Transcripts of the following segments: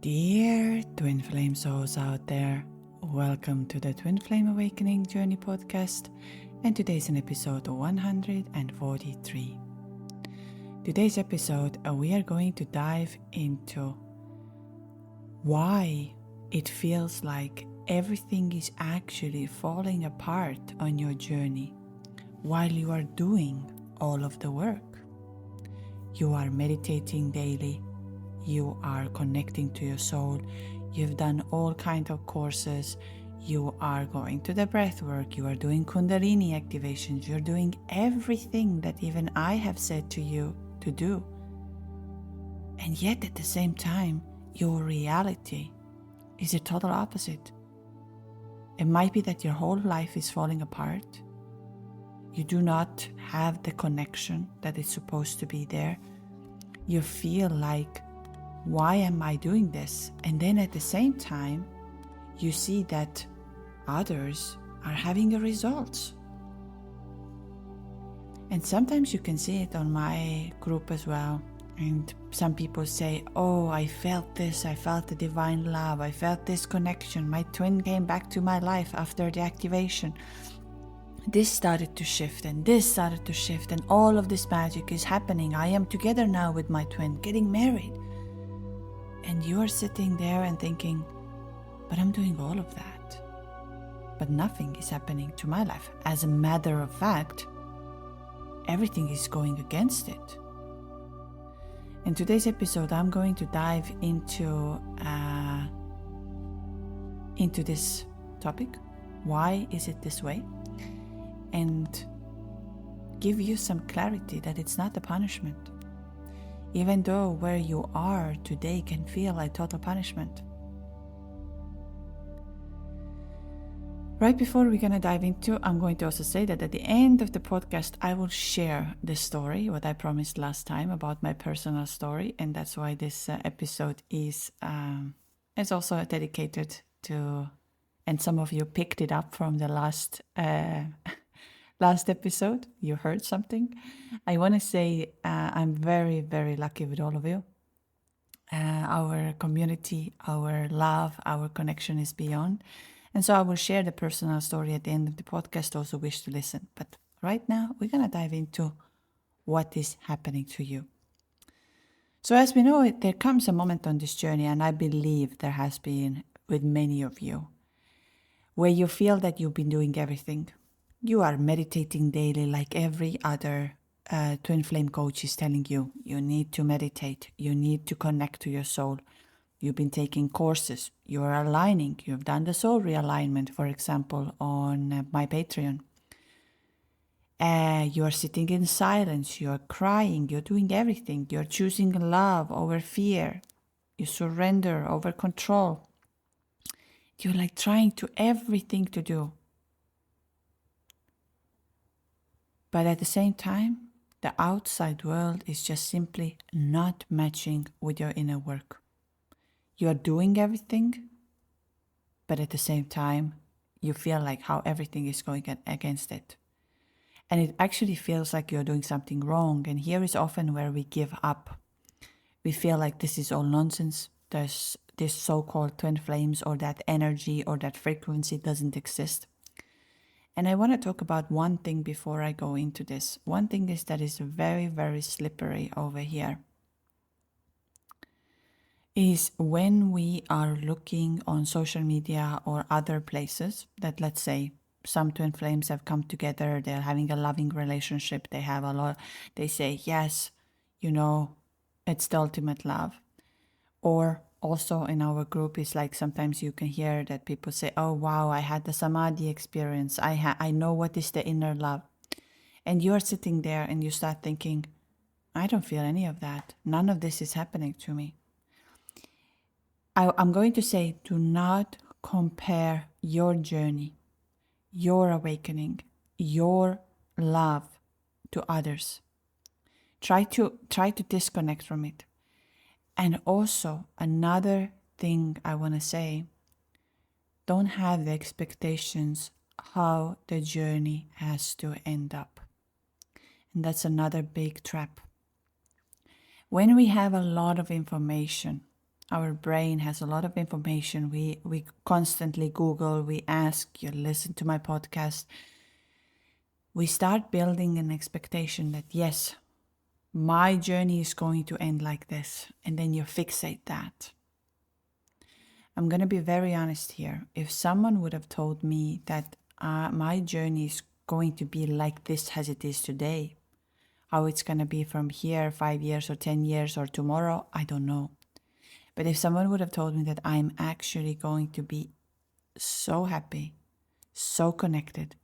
Dear Twin Flame souls out there, welcome to the Twin Flame Awakening Journey podcast, and today's an episode 143. Today's episode, we are going to dive into why it feels like everything is actually falling apart on your journey while you are doing all of the work. You are meditating daily. You are connecting to your soul. You've done all kinds of courses. You are going to the breath work. You are doing Kundalini activations. You're doing everything that even I have said to you to do. And yet at the same time, your reality is a total opposite. It might be that your whole life is falling apart. You do not have the connection that is supposed to be there. You feel like, why am I doing this? And then at the same time, you see that others are having a results. And sometimes you can see it on my group as well. And some people say, oh, I felt this, I felt the divine love, I felt this connection. My twin came back to my life after the activation. This started to shift and this started to shift and all of this magic is happening. I am together now with my twin, getting married. And you are sitting there and thinking, but I'm doing all of that. But nothing is happening to my life. As a matter of fact, everything is going against it. In today's episode, I'm going to dive into this topic. Why is it this way? And give you some clarity that it's not a punishment. Even though where you are today can feel like total punishment. Right before we're going to dive into, I'm going to also say that at the end of the podcast, I will share the story, what I promised last time about my personal story. And that's why this episode is also dedicated to, and some of you picked it up from the last episode, you heard something. I want to say I'm very, very lucky with all of you. Our community, our love, our connection is beyond. And so I will share the personal story at the end of the podcast, also wish to listen. But right now, we're going to dive into what is happening to you. So as we know, there comes a moment on this journey, and I believe there has been with many of you, where you feel that you've been doing everything. You are meditating daily like every other twin flame coach is telling you. You need to meditate. You need to connect to your soul. You've been taking courses. You are aligning. You've done the soul realignment, for example, on my Patreon. You are sitting in silence. You are crying. You're doing everything. You're choosing love over fear. You surrender over control. You're like trying to everything to do. But at the same time, the outside world is just simply not matching with your inner work. You are doing everything, but at the same time, you feel like how everything is going against it. And it actually feels like you're doing something wrong. And here is often where we give up. We feel like this is all nonsense. There's this so-called twin flames, or that energy or that frequency doesn't exist. And I want to talk about one thing before I go into this. One thing is that is very, very slippery over here. Is when we are looking on social media or other places that, let's say, some twin flames have come together, they're having a loving relationship, they have a lot, they say, yes, it's the ultimate love. Or also in our group, it's like sometimes you can hear that people say, oh, wow, I had the Samadhi experience. I know what is the inner love. And you're sitting there and you start thinking, I don't feel any of that. None of this is happening to me. I'm going to say, do not compare your journey, your awakening, your love to others. Try to disconnect from it. And also, another thing I want to say, don't have the expectations how the journey has to end up. And that's another big trap. When we have a lot of information, Our brain has a lot of information. We constantly Google, we ask, you listen to my podcast. We start building an expectation that, yes, my journey is going to end like this. And then you fixate that. I'm going to be very honest here. If someone would have told me that my journey is going to be like this as it is today, how it's going to be from here, 5 years or 10 years or tomorrow, I don't know. But if someone would have told me that I'm actually going to be so happy, so connected,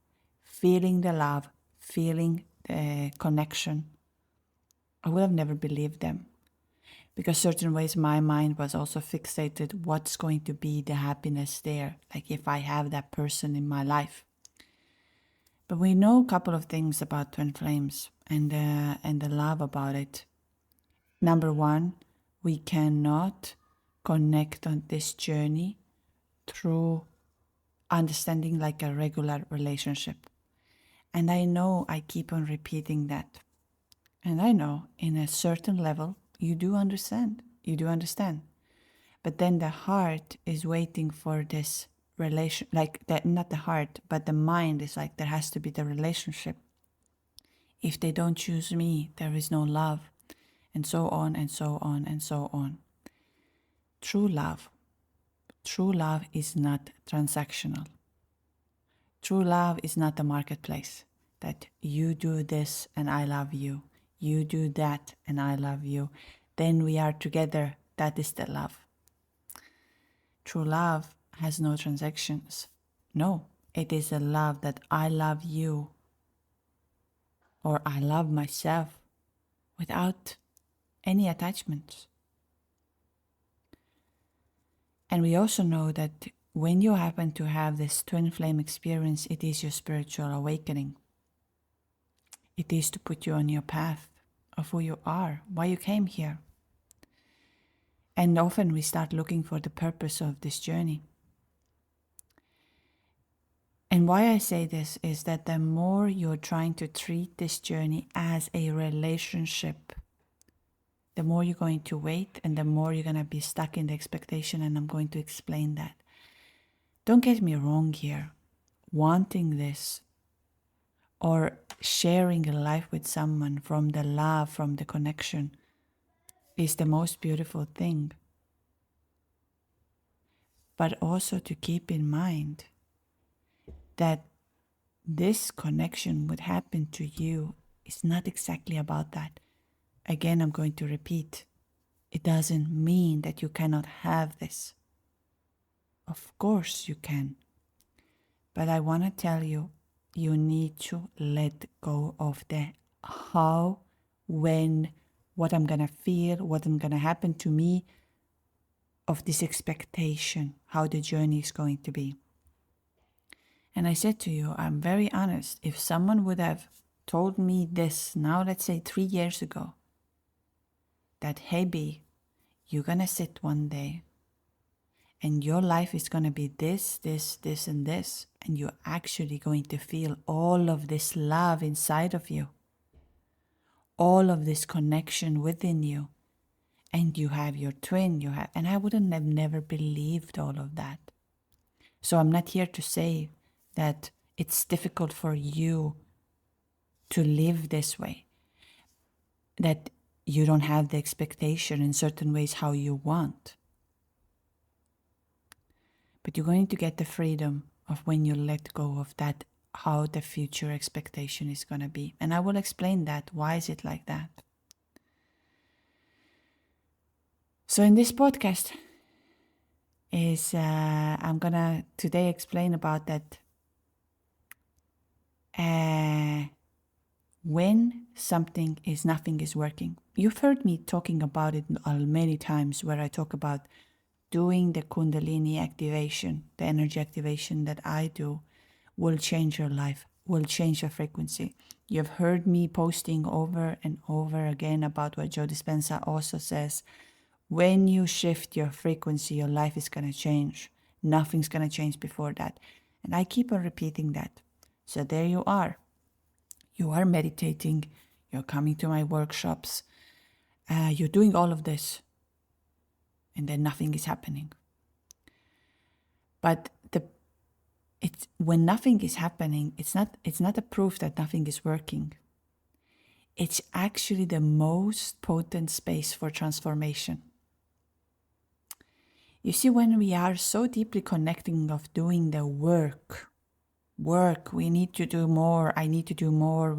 feeling the love, feeling the connection, I would have never believed them. Because certain ways my mind was also fixated what's going to be the happiness there, like if I have that person in my life. But we know a couple of things about twin flames and the love about it. Number one, we cannot connect on this journey through understanding like a regular relationship. And I know I keep on repeating that. And I know in a certain level, you do understand. But then the heart is waiting for this relation, like that, not the heart, but the mind is like, there has to be the relationship. If they don't choose me, there is no love, and so on and so on and so on. True love is not transactional. True love is not a marketplace that you do this and I love you. You do that and I love you. Then we are together. That is the love. True love has no transactions. No, it is a love that I love you or I love myself without any attachments. And we also know that when you happen to have this twin flame experience, it is your spiritual awakening. It is to put you on your path of who you are, why you came here. And often we start looking for the purpose of this journey. And why I say this is that the more you're trying to treat this journey as a relationship, the more you're going to wait and the more you're going to be stuck in the expectation, and I'm going to explain that. Don't get me wrong here. Wanting this or sharing a life with someone from the love, from the connection, is the most beautiful thing. But also to keep in mind that this connection would happen to you is not exactly about that. Again, I'm going to repeat. It doesn't mean that you cannot have this. Of course you can. But I want to tell you, you need to let go of the how, when, what I'm going to feel, what I'm going to happen to me, of this expectation, how the journey is going to be. And I said to you, I'm very honest. If someone would have told me this now, let's say 3 years ago, that, hey, B, you're going to sit one day and your life is going to be this, this, this, and this, and you're actually going to feel all of this love inside of you, all of this connection within you, and you have your twin, and I wouldn't have never believed all of that. So I'm not here to say that it's difficult for you to live this way, that you don't have the expectation in certain ways how you want. But you're going to get the freedom of when you let go of that, how the future expectation is going to be. And I will explain that. Why is it like that? So in this podcast I'm going to today explain about that when nothing is working. You've heard me talking about it many times, where I talk about doing the Kundalini activation, the energy activation that I do, will change your life, will change your frequency. You've heard me posting over and over again about what Joe Dispenza also says. When you shift your frequency, your life is going to change. Nothing's going to change before that. And I keep on repeating that. So there you are. You are meditating. You're coming to my workshops. You're doing all of this. and then nothing is happening. But when nothing is happening, it's not a proof that nothing is working. It's actually the most potent space for transformation. You see, when we are so deeply connecting of doing the work, we need to do more, I need to do more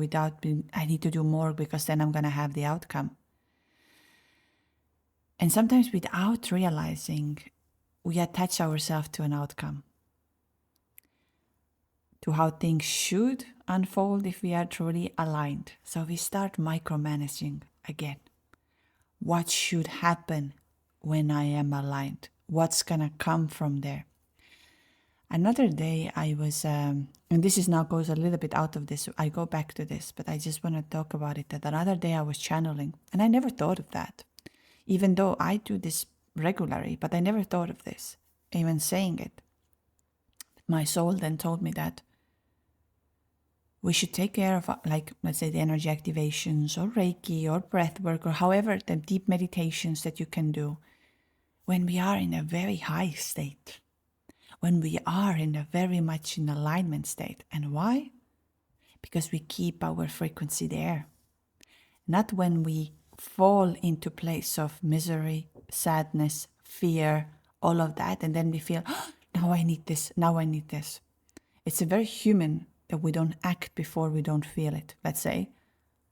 I need to do more because then I'm going to have the outcome. And sometimes without realizing, we attach ourselves to an outcome, to how things should unfold if we are truly aligned. So we start micromanaging again. What should happen when I am aligned? What's going to come from there? Another day I was, and this is now goes a little bit out of this, I go back to this, but I just want to talk about it, that another day I was channeling, and I never thought of that. Even though I do this regularly, but I never thought of this, even saying it. My soul then told me that we should take care of, like, let's say the energy activations or Reiki or breath work or however the deep meditations that you can do when we are in a very high state, when we are in a very much in alignment state. And why? Because we keep our frequency there. Not when we fall into place of misery, sadness, fear, all of that, and then we feel, oh, now I need this, now I need this. It's a very human that we don't act before we don't feel it, let's say.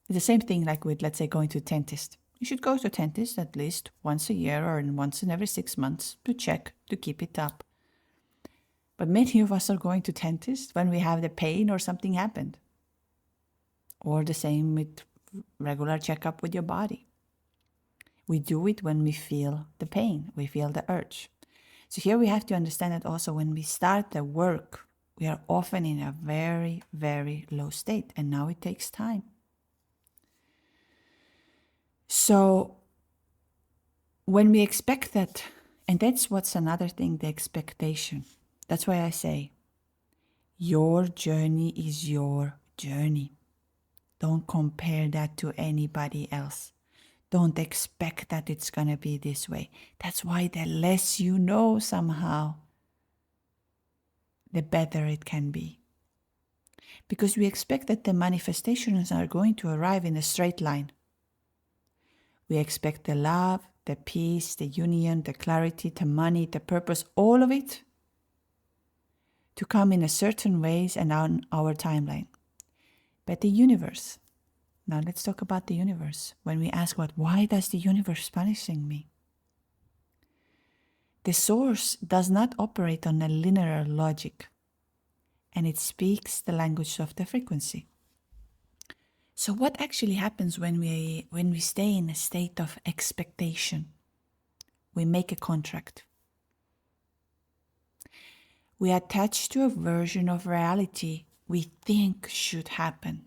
It's the same thing like with, let's say, going to a dentist. You should go to a dentist at least once a year or once in every 6 months to check, to keep it up. But many of us are going to dentists when we have the pain or something happened. Or the same with regular checkup with your body. We do it when we feel the pain, we feel the urge. So here we have to understand that also when we start the work, we are often in a very, very low state, and now it takes time. So when we expect that, and that's what's another thing, the expectation. That's why I say, your journey is your journey. Don't compare that to anybody else. Don't expect that it's going to be this way. That's why the less you know somehow, the better it can be. Because we expect that the manifestations are going to arrive in a straight line. We expect the love, the peace, the union, the clarity, the money, the purpose, all of it to come in a certain ways and on our timeline. But the universe, now let's talk about the universe. When we ask why does the universe punishing me? The source does not operate on a linear logic, and it speaks the language of the frequency. So what actually happens when we stay in a state of expectation? We make a contract. We attach to a version of reality we think should happen.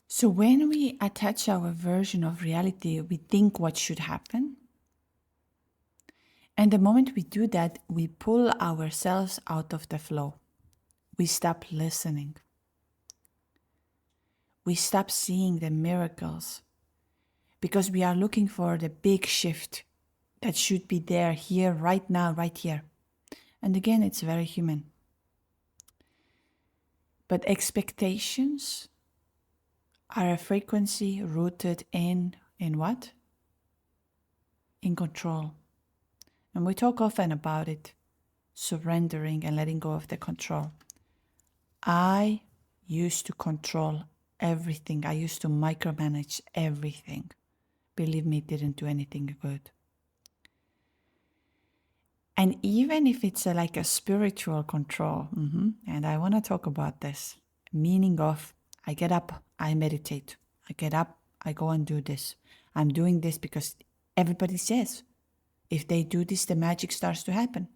So when we attach our version of reality, we think what should happen. And the moment we do that, we pull ourselves out of the flow. We stop listening. We stop seeing the miracles because we are looking for the big shift that should be there, here, right now, right here. And again, it's very human. But expectations are a frequency rooted in what? In control. And we talk often about it, surrendering and letting go of the control. I used to control everything. I used to micromanage everything. Believe me, it didn't do anything good. And even if it's like a spiritual control, and I want to talk about this, meaning of I get up, I meditate. I get up, I go and do this. I'm doing this because everybody says, if they do this, the magic starts to happen.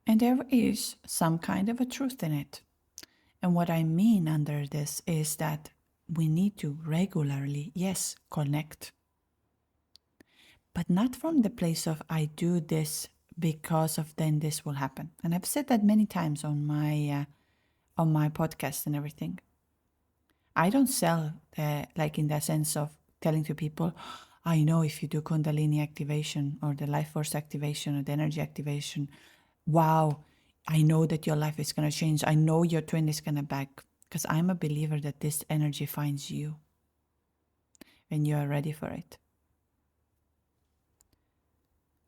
And there is some kind of a truth in it. And what I mean under this is that we need to regularly, yes, connect. But not from the place of I do this because of then this will happen. And I've said that many times on my podcast and everything. I don't sell like in the sense of telling to people, I know if you do Kundalini activation or the life force activation or the energy activation, wow, I know that your life is going to change. I know your twin is going to back, because I'm a believer that this energy finds you when you are ready for it.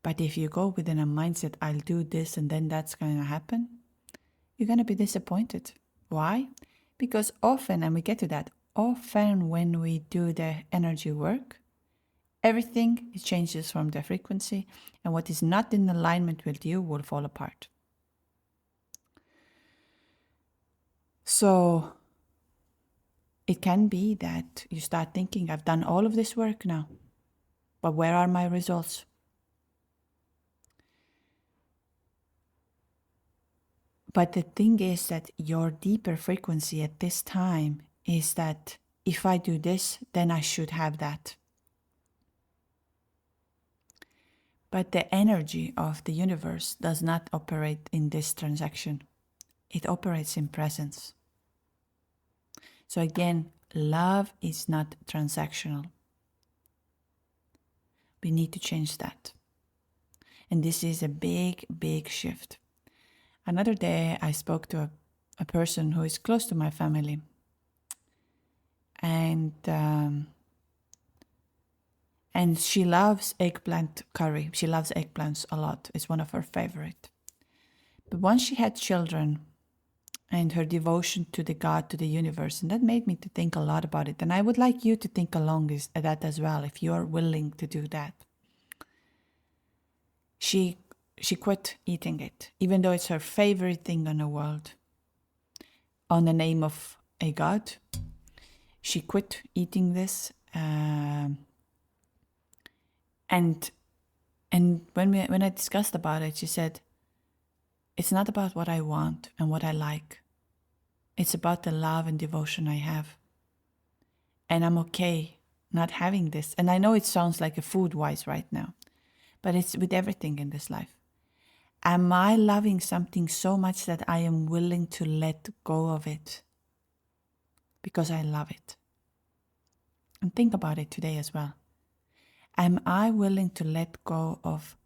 But if you go within a mindset, I'll do this and then that's going to happen, you're going to be disappointed. Why? Because often, and we get to that, often when we do the energy work, everything changes from the frequency, and what is not in alignment with you will fall apart. So it can be that you start thinking, I've done all of this work now, but where are my results? But the thing is that your deeper frequency at this time is that if I do this, then I should have that. But the energy of the universe does not operate in this transaction. It operates in presence. So again, love is not transactional. We need to change that. And this is a big, big shift. Another day, I spoke to a person who is close to my family. And she loves eggplant curry. She loves eggplants a lot. It's one of her favorite. But once she had children and her devotion to the God, to the universe, and that made me to think a lot about it. And I would like you to think along that as well, if you are willing to do that. She quit eating it, even though it's her favorite thing in the world. On the name of a God, she quit eating this. And when I discussed about it, she said, it's not about what I want and what I like. It's about the love and devotion I have. And I'm okay not having this. And I know it sounds like a food-wise right now, but it's with everything in this life. Am I loving something so much that I am willing to let go of it because I love it? And think about it today as well. Am I willing to let go of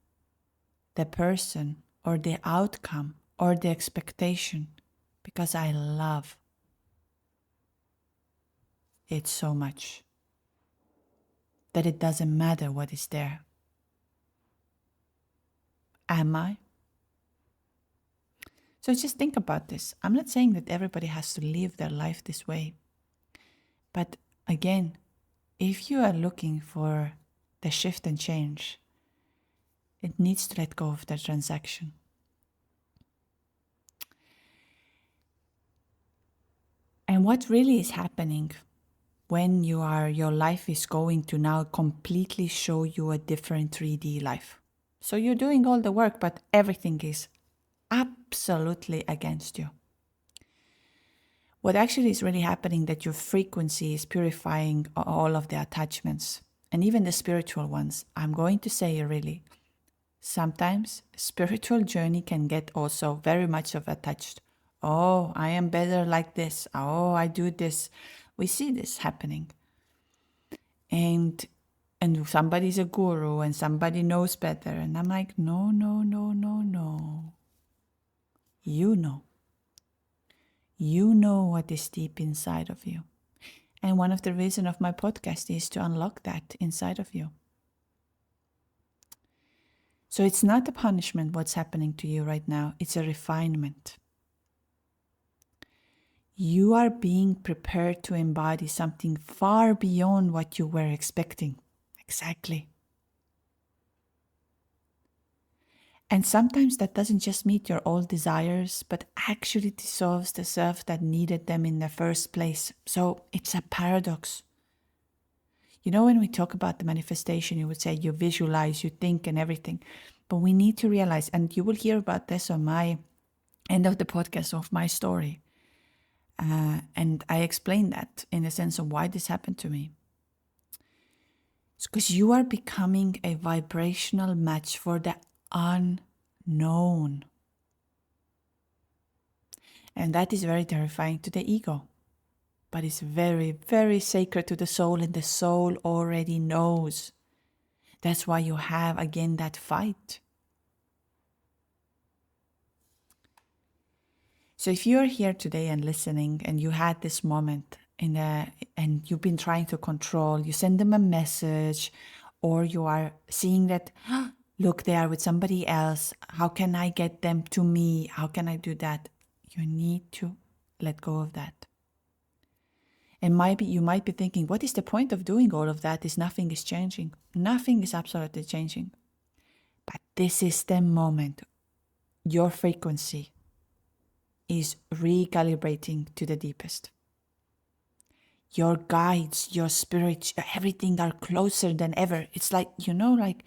the person or the outcome or the expectation because I love it so much that it doesn't matter what is there? Am I? So just think about this. I'm not saying that everybody has to live their life this way. But again, if you are looking for the shift and change, it needs to let go of the transaction. And what really is happening when your life is going to now completely show you a different 3D life? So you're doing all the work, but everything is absolutely against you. What actually is really happening that your frequency is purifying all of the attachments and even the spiritual ones. I'm going to say really, sometimes spiritual journey can get also very much of attached. Oh, I am better like this. Oh, I do this. We see this happening. And somebody's a guru and somebody knows better. And I'm like, no. You know. You know what is deep inside of you. And one of the reasons of my podcast is to unlock that inside of you. So it's not a punishment what's happening to you right now. It's a refinement. You are being prepared to embody something far beyond what you were expecting. Exactly. And sometimes that doesn't just meet your old desires, but actually dissolves the self that needed them in the first place. So it's a paradox. You know, when we talk about the manifestation, you would say you visualize, you think and everything. But we need to realize, and you will hear about this on my end of the podcast of my story. And I explain that in the sense of why this happened to me. It's because you are becoming a vibrational match for the unknown. And that is very terrifying to the ego. But it's very, very sacred to the soul, and the soul already knows. That's why you have again that fight. So if you're here today and listening and you had this moment and you've been trying to control, you send them a message, or you are seeing that, look, they are with somebody else. How can I get them to me? How can I do that? You need to let go of that. And you might be thinking, what is the point of doing all of that if nothing is changing? Nothing is absolutely changing. But this is the moment your frequency is recalibrating to the deepest. Your guides, your spirits, everything are closer than ever. It's like, like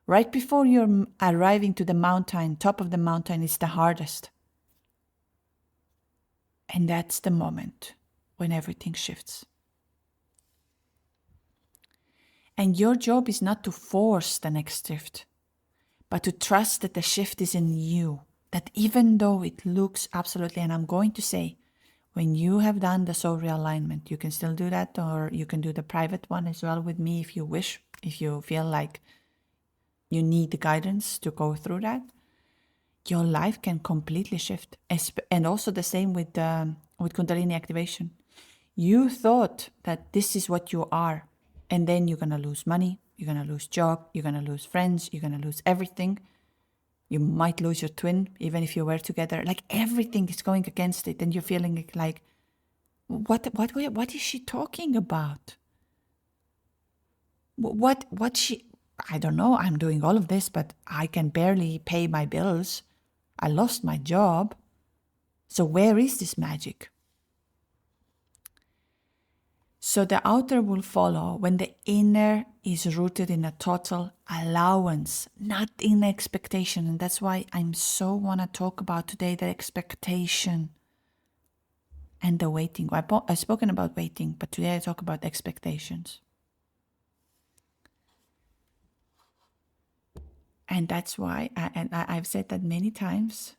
right before you're arriving to the mountain, top of the mountain is the hardest. And that's the moment when everything shifts. And your job is not to force the next shift, but to trust that the shift is in you. That even though it looks absolutely, and I'm going to say, when you have done the soul realignment, you can still do that, or you can do the private one as well with me if you wish, if you feel like you need the guidance to go through that. Your life can completely shift. And also the same with Kundalini activation. You thought that this is what you are, and then you're going to lose money, you're going to lose job, you're going to lose friends, you're going to lose everything. You might lose your twin, even if you were together. Like everything is going against it, and you're feeling like, what is she talking about? I don't know, I'm doing all of this, but I can barely pay my bills. I lost my job. So where is this magic? So the outer will follow when the inner is rooted in a total allowance, not in expectation. And that's why I'm so want to talk about today the expectation and the waiting. I've spoken about waiting, but today I talk about expectations. And that's why, I've said that many times.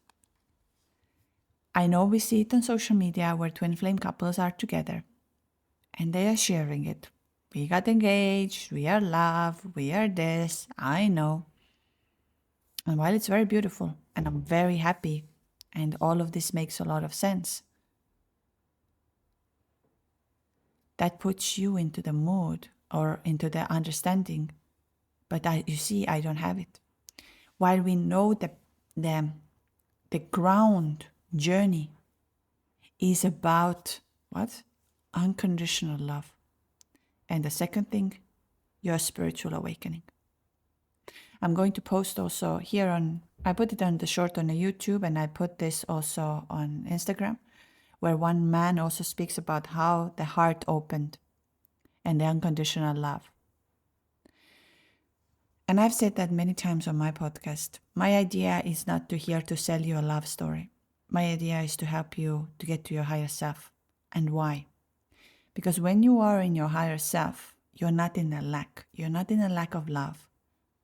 I know we see it on social media where twin flame couples are together and they are sharing it. We got engaged, we are love, we are this, I know. And while it's very beautiful and I'm very happy and all of this makes a lot of sense, that puts you into the mood or into the understanding. But you see, I don't have it. While we know the ground journey is about what? Unconditional love. And the second thing, your spiritual awakening. I'm going to post also here I put it on the short on the YouTube, and I put this also on Instagram, where one man also speaks about how the heart opened and the unconditional love. And I've said that many times on my podcast. My idea is not to sell you a love story. My idea is to help you to get to your higher self. And why? Because when you are in your higher self, you're not in a lack. You're not in a lack of love,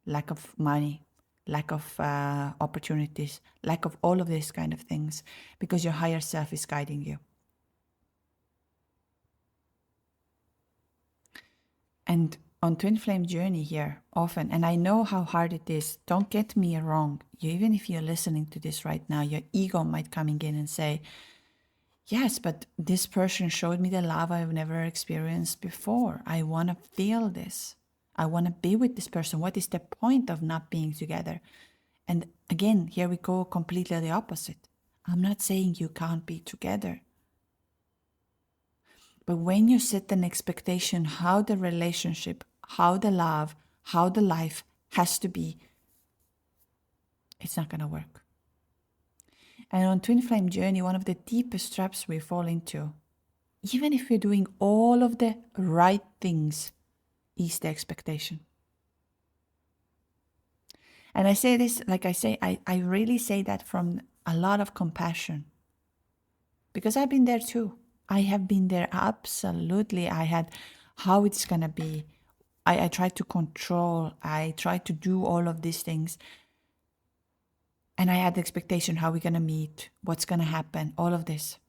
lack of money, lack of opportunities, lack of all of these kind of things, because your higher self is guiding you. And on Twin Flame Journey here, often, and I know how hard it is, don't get me wrong, even if you're listening to this right now, your ego might come in and say, yes, but this person showed me the love I've never experienced before. I want to feel this. I want to be with this person. What is the point of not being together? And again, here we go completely the opposite. I'm not saying you can't be together. But when you set an expectation how the relationship, how the love, how the life has to be, it's not going to work. And on Twin Flame Journey, one of the deepest traps we fall into, even if we're doing all of the right things, is the expectation. And I say this, like I say, I really say that from a lot of compassion. Because I've been there too. I have been there, absolutely. I had how it's going to be. I tried to control. I tried to do all of these things. And I had the expectation how we're going to meet, what's going to happen, all of this.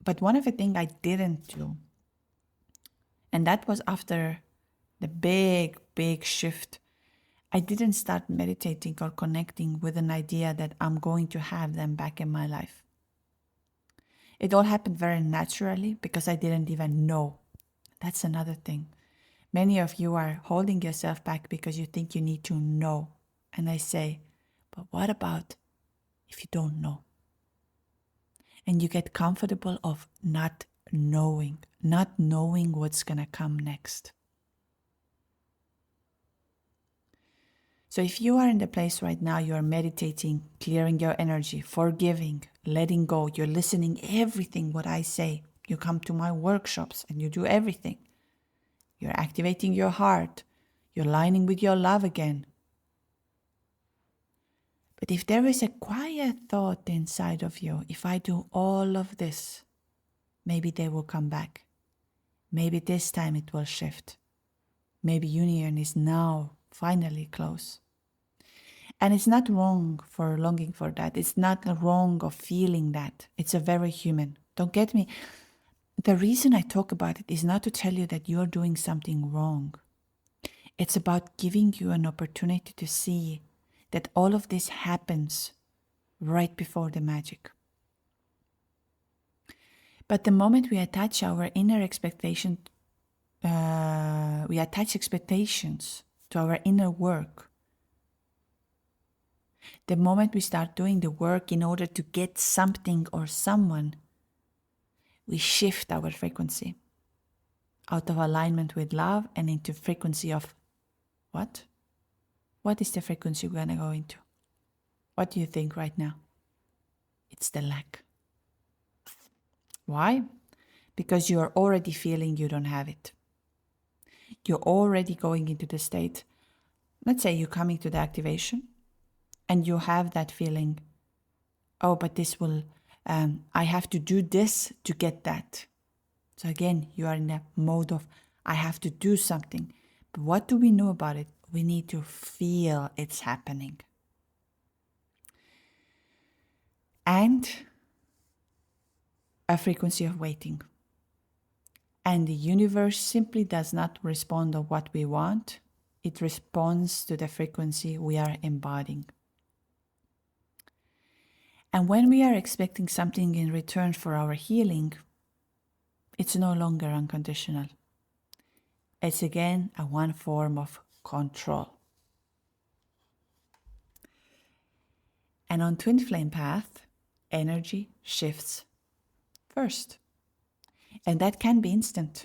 But one of the things I didn't do, and that was after the big, big shift, I didn't start meditating or connecting with an idea that I'm going to have them back in my life. It all happened very naturally because I didn't even know. That's another thing. Many of you are holding yourself back because you think you need to know. And I say, but what about if you don't know? And you get comfortable of not knowing what's going to come next. So if you are in the place right now, you are meditating, clearing your energy, forgiving, letting go, you're listening everything what I say. You come to my workshops and you do everything. You're activating your heart. You're aligning with your love again. But if there is a quiet thought inside of you, if I do all of this, maybe they will come back. Maybe this time it will shift. Maybe union is now finally close. And it's not wrong for longing for that. It's not wrong of feeling that. It's a very human. Don't get me. The reason I talk about it is not to tell you that you're doing something wrong. It's about giving you an opportunity to see that all of this happens right before the magic. But the moment we attach our inner expectation, we attach expectations to our inner work. The moment we start doing the work in order to get something or someone, we shift our frequency out of alignment with love and into frequency of what? What is the frequency we're going to go into? What do you think right now? It's the lack. Why? Because you're already feeling you don't have it. You're already going into the state. Let's say you're coming to the activation and you have that feeling, oh, but this will, I have to do this to get that. So again, you are in a mode of, I have to do something. But what do we know about it? We need to feel it's happening. And a frequency of waiting. And the universe simply does not respond to what we want. It responds to the frequency we are embodying. And when we are expecting something in return for our healing, it's no longer unconditional. It's again a one form of control. And on Twin Flame Path, energy shifts first. And that can be instant.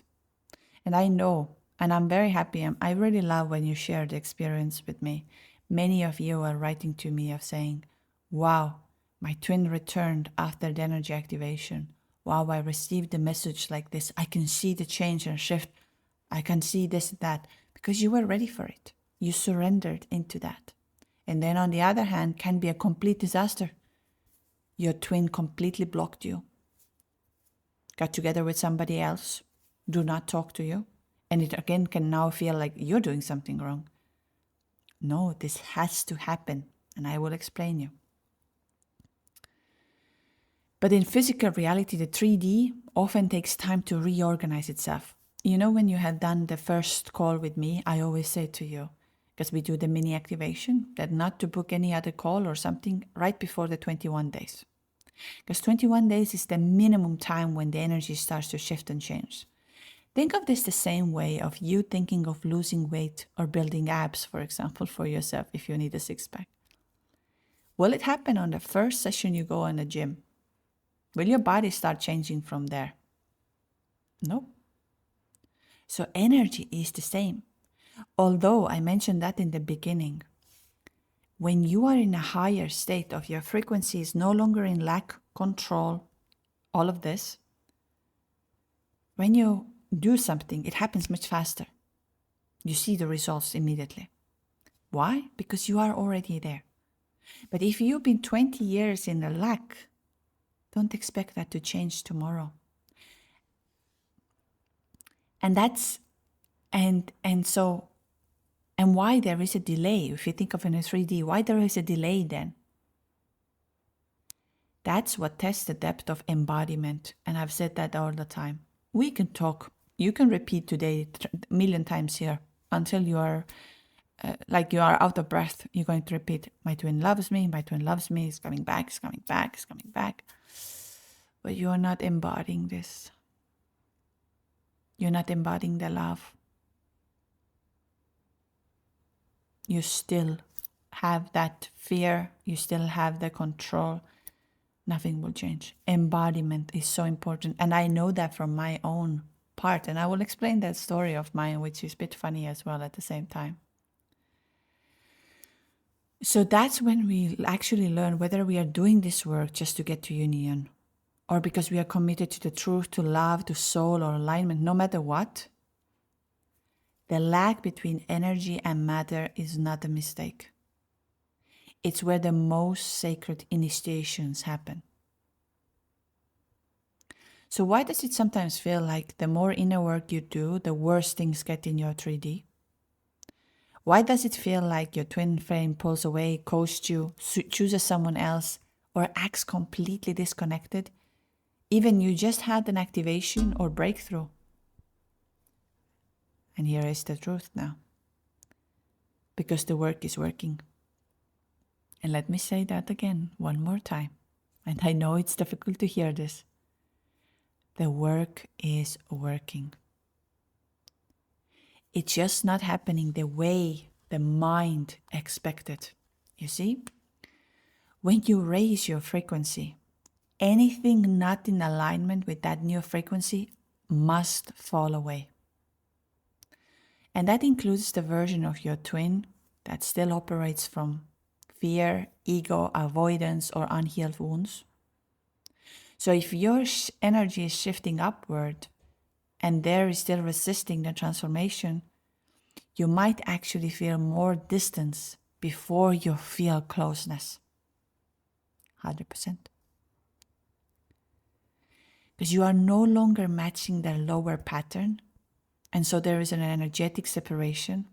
And I know, and I'm very happy, I really love when you share the experience with me. Many of you are writing to me of saying, wow, my twin returned after the energy activation. Wow, I received a message like this. I can see the change and shift. I can see this and that. Because you were ready for it. You surrendered into that. And then on the other hand, can be a complete disaster. Your twin completely blocked you. Got together with somebody else. Do not talk to you. And it again can now feel like you're doing something wrong. No, this has to happen. And I will explain you. But in physical reality, the 3D often takes time to reorganize itself. You know, when you have done the first call with me, I always say to you, because we do the mini activation, that not to book any other call or something right before the 21 days. Because 21 days is the minimum time when the energy starts to shift and change. Think of this the same way of you thinking of losing weight or building abs, for example, for yourself if you need a six-pack. Will it happen on the first session you go in the gym? Will your body start changing from there? No. So energy is the same. Although I mentioned that in the beginning, when you are in a higher state of your frequency is no longer in lack, control, all of this, when you do something, it happens much faster. You see the results immediately. Why? Because you are already there. But if you've been 20 years in a lack, don't expect that to change tomorrow. And that's, and why there is a delay, if you think of it in a 3D, why there is a delay then? That's what tests the depth of embodiment. And I've said that all the time. We can talk, you can repeat today a million times here. until you are like you are out of breath. You're going to repeat, my twin loves me, my twin loves me, it's coming back, it's coming back, it's coming back. But you are not embodying this. You're not embodying the love. You still have that fear. You still have the control. Nothing will change. Embodiment is so important. And I know that from my own part. And I will explain that story of mine, which is a bit funny as well at the same time. So that's when we actually learn whether we are doing this work just to get to union, or because we are committed to the truth, to love, to soul, or alignment. No matter what, the lag between energy and matter is not a mistake. It's where the most sacred initiations happen. So why does it sometimes feel like the more inner work you do, the worse things get in your 3D? Why does it feel like your twin flame pulls away, ghosts you, chooses someone else, or acts completely disconnected? Even you just had an activation or breakthrough. And here is the truth now. Because the work is working. And let me say that again one more time. And I know it's difficult to hear this. The work is working. It's just not happening the way the mind expected. You see? When you raise your frequency, anything not in alignment with that new frequency must fall away. And that includes the version of your twin that still operates from fear, ego, avoidance, or unhealed wounds. So if your energy is shifting upward and there is still resisting the transformation, you might actually feel more distance before you feel closeness. 100%. Because you are no longer matching their lower pattern. And so there is an energetic separation,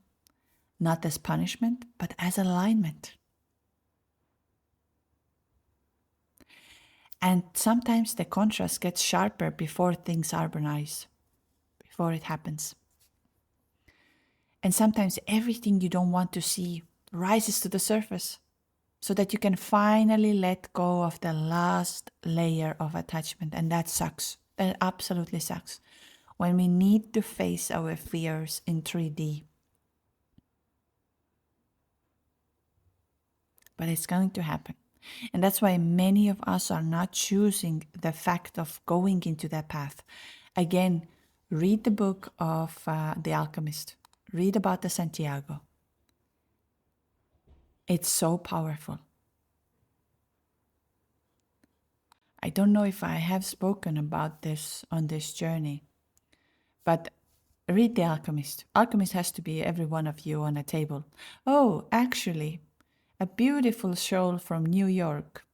not as punishment, but as alignment. And sometimes the contrast gets sharper before things harmonize, before it happens. And sometimes everything you don't want to see rises to the surface so that you can finally let go of the last layer of attachment. And that sucks. That absolutely sucks. When we need to face our fears in 3D. But it's going to happen. And that's why many of us are not choosing the fact of going into that path. Again, read the book of The Alchemist. Read about the Santiago. It's so powerful. I don't know if I have spoken about this on this journey, but read The Alchemist. Alchemist has to be every one of you on a table. Oh, actually, a beautiful soul from New York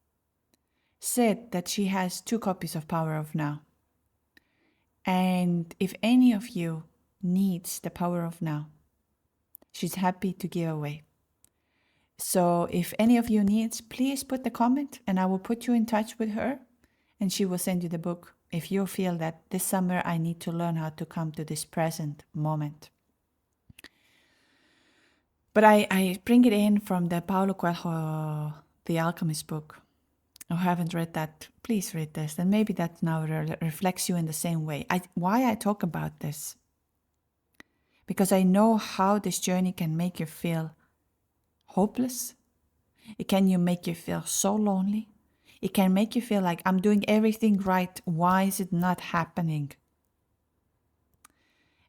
said that she has 2 copies of Power of Now. And if any of you needs the Power of Now, she's happy to give away. So if any of you needs, please put the comment and I will put you in touch with her and she will send you the book if you feel that this summer I need to learn how to come to this present moment. But I bring it in from the Paulo Coelho, The Alchemist book. Who haven't read that, please read this. And maybe that now reflects you in the same way. Why I talk about this? Because I know how this journey can make you feel hopeless. It can make you feel so lonely. It can make you feel like I'm doing everything right. Why is it not happening?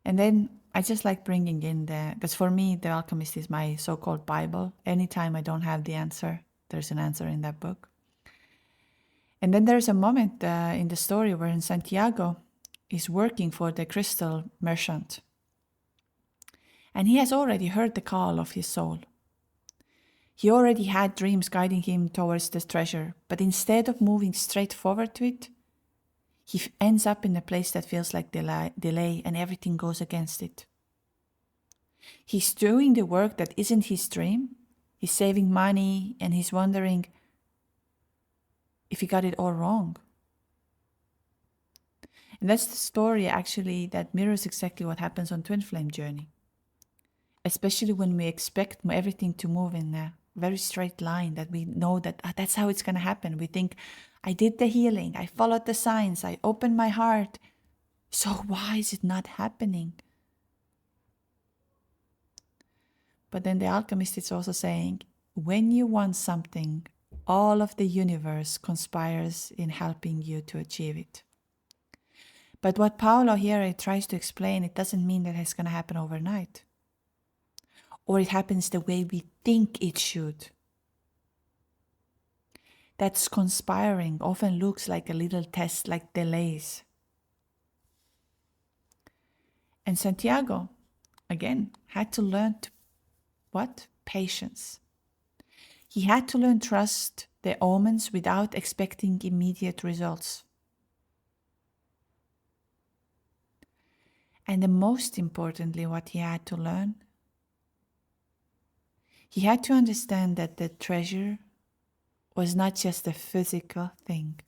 And then I just like bringing in because for me, The Alchemist is my so-called Bible. Anytime I don't have the answer, there's an answer in that book. And then there's a moment in the story where Santiago is working for the crystal merchant. And he has already heard the call of his soul. He already had dreams guiding him towards the treasure, but instead of moving straight forward to it, he ends up in a place that feels like delay and everything goes against it. He's doing the work that isn't his dream. He's saving money and he's wondering if he got it all wrong. And that's the story actually that mirrors exactly what happens on Twin Flame Journey. especially when we expect everything to move in a very straight line, that we know that that's how it's going to happen. We think, I did the healing, I followed the signs, I opened my heart. So why is it not happening? But then the Alchemist is also saying, when you want something, all of the universe conspires in helping you to achieve it. But what Paulo here tries to explain, it doesn't mean that it's going to happen overnight. Or it happens the way we think it should. That's conspiring often looks like a little test, like delays. And Santiago, again, had to learn what? Patience. He had to learn trust the omens without expecting immediate results. And the most importantly, what he had to learn, he had to understand that the treasure was not just a physical thing,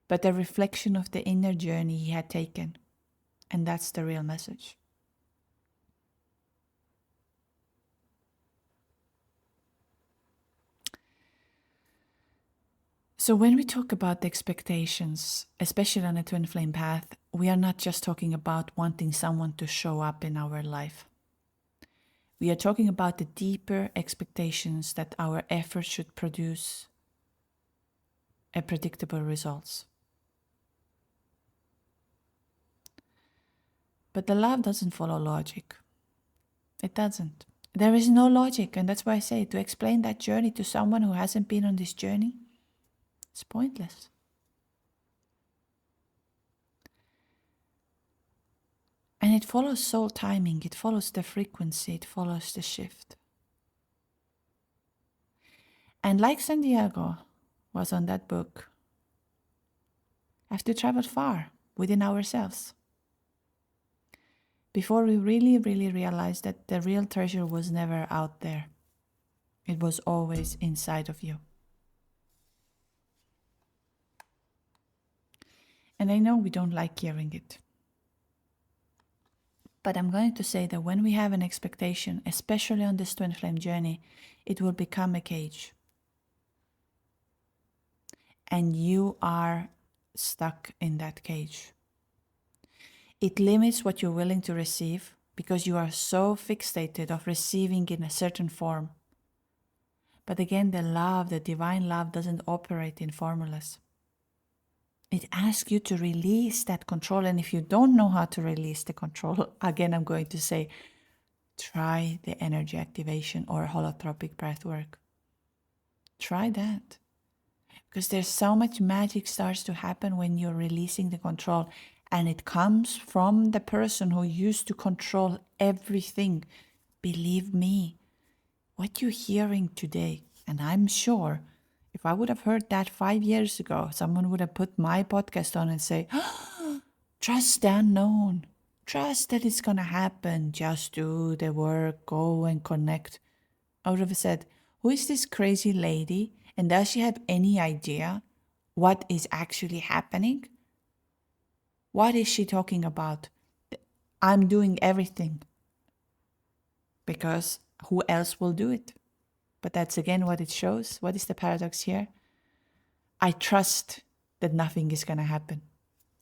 but a reflection of the inner journey he had taken. And that's the real message. So when we talk about the expectations, especially on a twin flame path, we are not just talking about wanting someone to show up in our life. We are talking about the deeper expectations that our efforts should produce a predictable results. But the love doesn't follow logic. It doesn't. There is no logic, and that's why I say to explain that journey to someone who hasn't been on this journey, it's pointless. And it follows soul timing, it follows the frequency, it follows the shift. And like Santiago was on that book, have to travel far within ourselves before we really realize that the real treasure was never out there. It was always inside of you. And I know we don't like hearing it. But I'm going to say that when we have an expectation, especially on this twin flame journey, it will become a cage. And you are stuck in that cage. It limits what you're willing to receive because you are so fixated of receiving in a certain form. But again, the love, the divine love, doesn't operate in formulas. It asks you to release that control. And if you don't know how to release the control, again, I'm going to say, try the energy activation or holotropic breath work. Try that. Because there's so much magic starts to happen when you're releasing the control. And it comes from the person who used to control everything. Believe me, what you're hearing today, and I'm sure if I would have heard that 5 years ago, someone would have put my podcast on and say, trust the unknown. Trust that it's going to happen. Just do the work, go and connect. I would have said, who is this crazy lady? And does she have any idea what is actually happening? What is she talking about? I'm doing everything. Because who else will do it? But that's again what it shows. What is the paradox here? I trust that nothing is going to happen.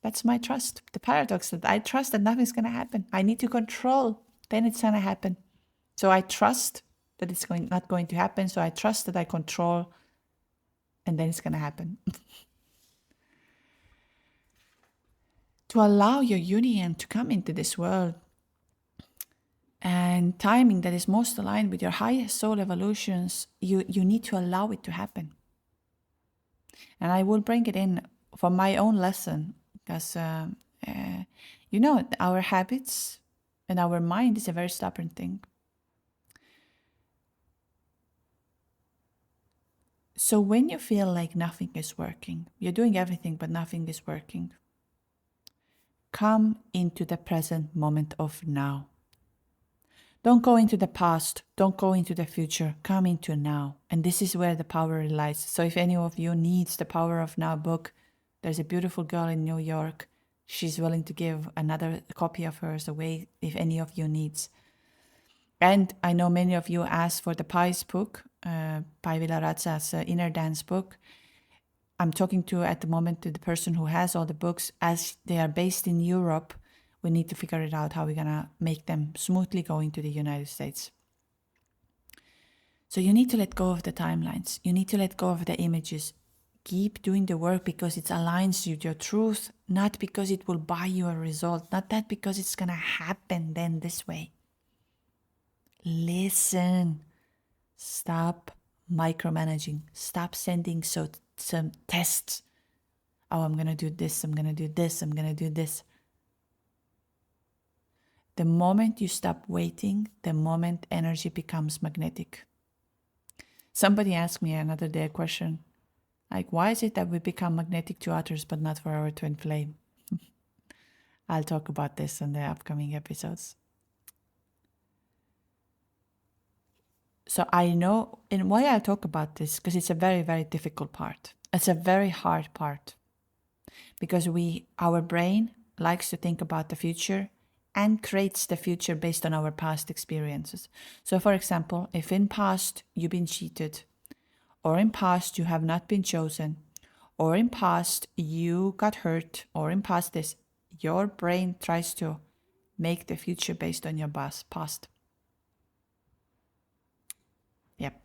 That's my trust. The paradox that I trust that nothing's going to happen. I need to control. Then it's going to happen. So I trust that it's not going to happen. So I trust that I control. And then it's going to happen. To allow your union to come into this world and timing that is most aligned with your highest soul evolutions, you need to allow it to happen. And I will bring it in for my own lesson because, our habits and our mind is a very stubborn thing. So when you feel like nothing is working, you're doing everything but nothing is working, come into the present moment of now. Don't go into the past. Don't go into the future. Come into now. And this is where the power lies. So if any of you needs the Power of Now book, there's a beautiful girl in New York. She's willing to give another copy of hers away if any of you needs. And I know many of you asked for the Pi's book, Pai Vilaratsa's Inner Dance book. I'm talking to, at the moment, to the person who has all the books. As they are based in Europe, we need to figure it out how we're going to make them smoothly go into the United States. So you need to let go of the timelines. You need to let go of the images. Keep doing the work because it aligns with your truth, not because it will buy you a result, not that because it's going to happen then this way. Listen. Stop micromanaging. Stop sending some tests. Oh, I'm going to do this, I'm going to do this, I'm going to do this. The moment you stop waiting, the moment energy becomes magnetic. Somebody asked me another day a question, like, why is it that we become magnetic to others but not for our twin flame? I'll talk about this in the upcoming episodes. So I know, and why I talk about this, because it's a very, very difficult part. It's a very hard part. Because our brain likes to think about the future and creates the future based on our past experiences. So for example, if in past you've been cheated, or in past you have not been chosen, or in past you got hurt, or in past this, your brain tries to make the future based on your past. Yep.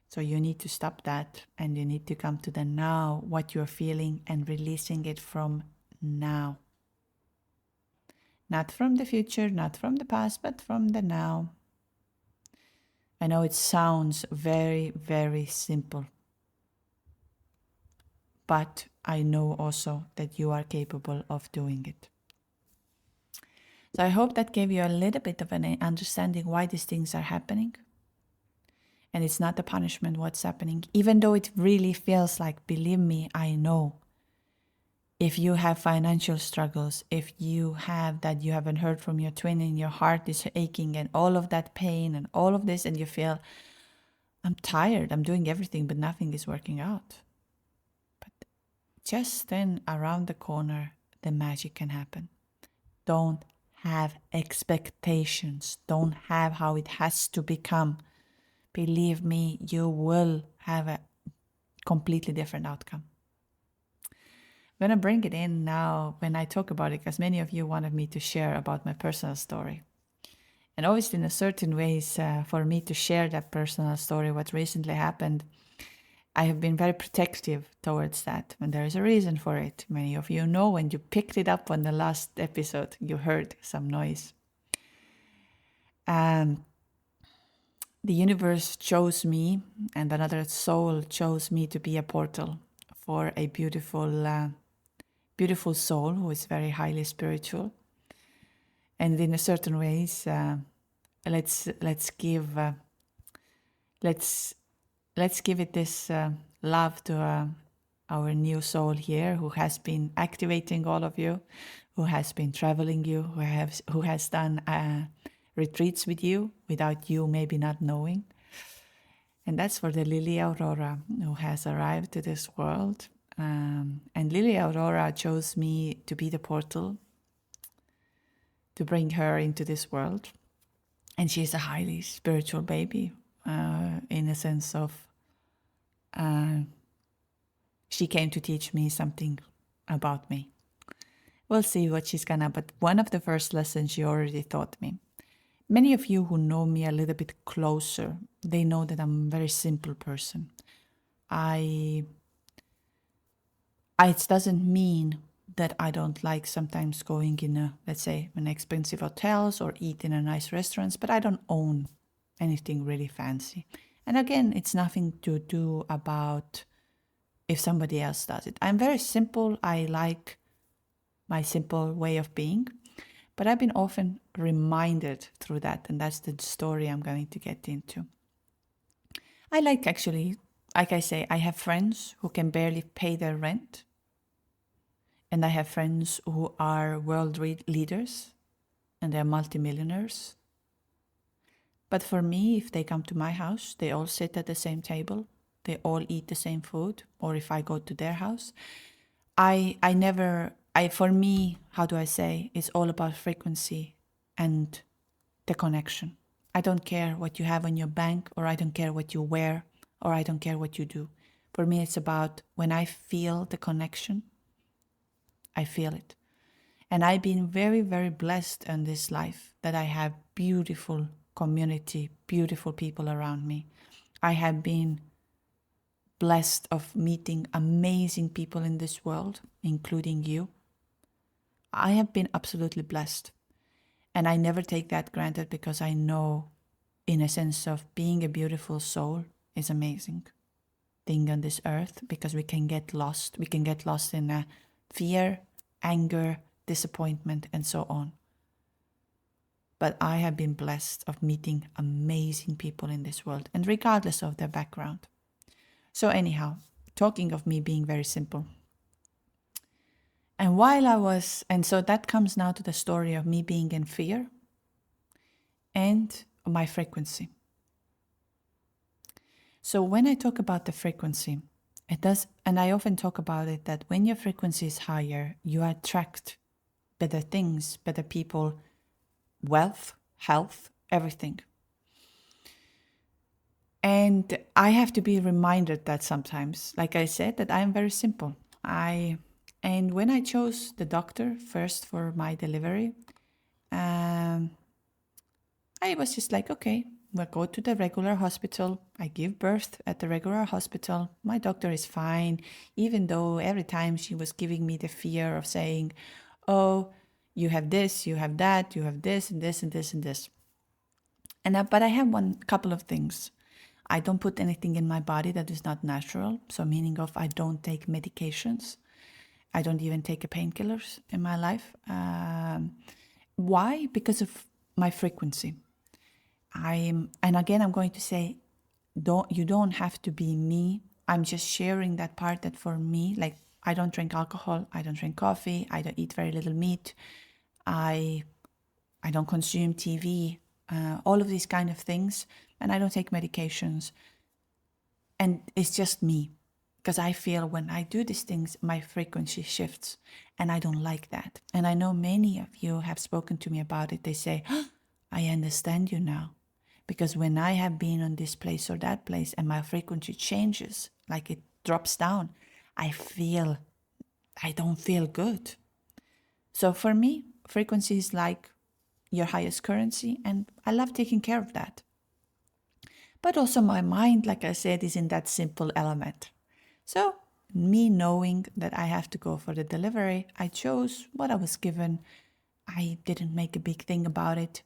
So you need to stop that, and you need to come to the now, what you're feeling, and releasing it from now. Not from the future, not from the past, but from the now. I know it sounds very, very simple, but I know also that you are capable of doing it. So I hope that gave you a little bit of an understanding why these things are happening. And it's not the punishment what's happening, even though it really feels like, believe me, I know. If you have financial struggles, if you have that you haven't heard from your twin and your heart is aching and all of that pain and all of this, and you feel, I'm tired, I'm doing everything, but nothing is working out. But just then around the corner, the magic can happen. Don't have expectations. Don't have how it has to become. Believe me, you will have a completely different outcome. I'm going to bring it in now when I talk about it, because many of you wanted me to share about my personal story. And obviously in a certain ways, for me to share that personal story, what recently happened, I have been very protective towards that. And there is a reason for it. Many of you know when you picked it up on the last episode, you heard some noise. The universe chose me, and another soul chose me to be a portal for a beautiful soul who is very highly spiritual. And in a certain ways, let's give it this love to our new soul here, who has been activating all of you, who has been traveling you, who has done retreats with you without you maybe not knowing. And that's for the Lily Aurora, who has arrived to this world. And Lily Aurora chose me to be the portal to bring her into this world. And she's a highly spiritual baby, in a sense of she came to teach me something about me. We'll see what she's gonna, but one of the first lessons she already taught me. Many of you who know me a little bit closer, they know that I'm a very simple person. It doesn't mean that I don't like sometimes going in let's say, in expensive hotels or eat in a nice restaurants, but I don't own anything really fancy. And again, it's nothing to do about if somebody else does it. I'm very simple. I like my simple way of being, but I've been often reminded through that, and that's the story I'm going to get into. I like I say, I have friends who can barely pay their rent. And I have friends who are world leaders and they're multimillionaires. But for me, if they come to my house, they all sit at the same table. They all eat the same food. Or if I go to their house, for me, how do I say, it's all about frequency and the connection. I don't care what you have on your bank, or I don't care what you wear, or I don't care what you do. For me, it's about when I feel the connection, I feel it. And I've been very, very blessed in this life that I have beautiful community, beautiful people around me. I have been blessed of meeting amazing people in this world, including you. I have been absolutely blessed. And I never take that granted, because I know, in a sense of being a beautiful soul is amazing thing on this earth, because we can get lost. We can get lost in fear, anger, disappointment, and so on. But I have been blessed of meeting amazing people in this world, and regardless of their background. So anyhow, talking of me being very simple. And so that comes now to the story of me being in fear and my frequency. So when I talk about the frequency, and I often talk about it, that when your frequency is higher, you attract better things, better people, wealth, health, everything. And I have to be reminded that sometimes, like I said, that I am very simple. And when I chose the doctor first for my delivery, I was just like, okay, we'll go to the regular hospital. I give birth at the regular hospital. My doctor is fine, even though every time she was giving me the fear of saying, oh, you have this, you have that, you have this and this and this and this. But I have one couple of things. I don't put anything in my body that is not natural. So meaning of I don't take medications. I don't even take painkillers in my life. Why? Because of my frequency. And again, I'm going to say, you don't have to be me. I'm just sharing that part that for me, like I don't drink alcohol, I don't drink coffee, I don't eat very little meat, I don't consume TV, all of these kind of things, and I don't take medications. And it's just me. Because I feel when I do these things, my frequency shifts, and I don't like that. And I know many of you have spoken to me about it. They say, oh, I understand you now. Because when I have been on this place or that place and my frequency changes, like it drops down, I don't feel good. So for me, frequency is like your highest currency, and I love taking care of that. But also my mind, like I said, is in that simple element. So me knowing that I have to go for the delivery, I chose what I was given. I didn't make a big thing about it.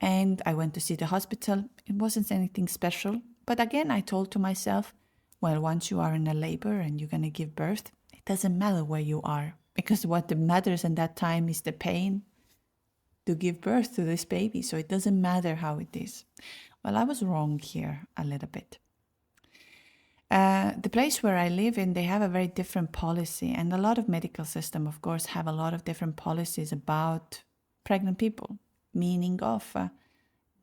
And I went to see the hospital. It wasn't anything special. But again, I told to myself, well, once you are in a labor and you're going to give birth, it doesn't matter where you are. Because what matters in that time is the pain to give birth to this baby. So it doesn't matter how it is. Well, I was wrong here a little bit. The place where I live in, they have a very different policy, and a lot of medical system, of course, have a lot of different policies about pregnant people, meaning of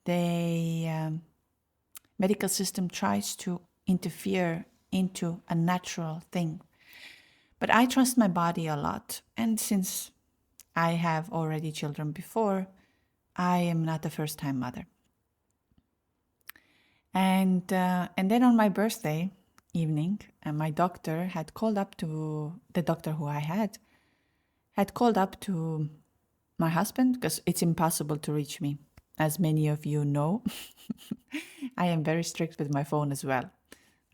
the medical system tries to interfere into a natural thing. But I trust my body a lot, and since I have already children before, I am not a first-time mother. And then on my birthday evening, my doctor had called up to the doctor who I had called up to my husband, because it's impossible to reach me. As many of you know, I am very strict with my phone as well.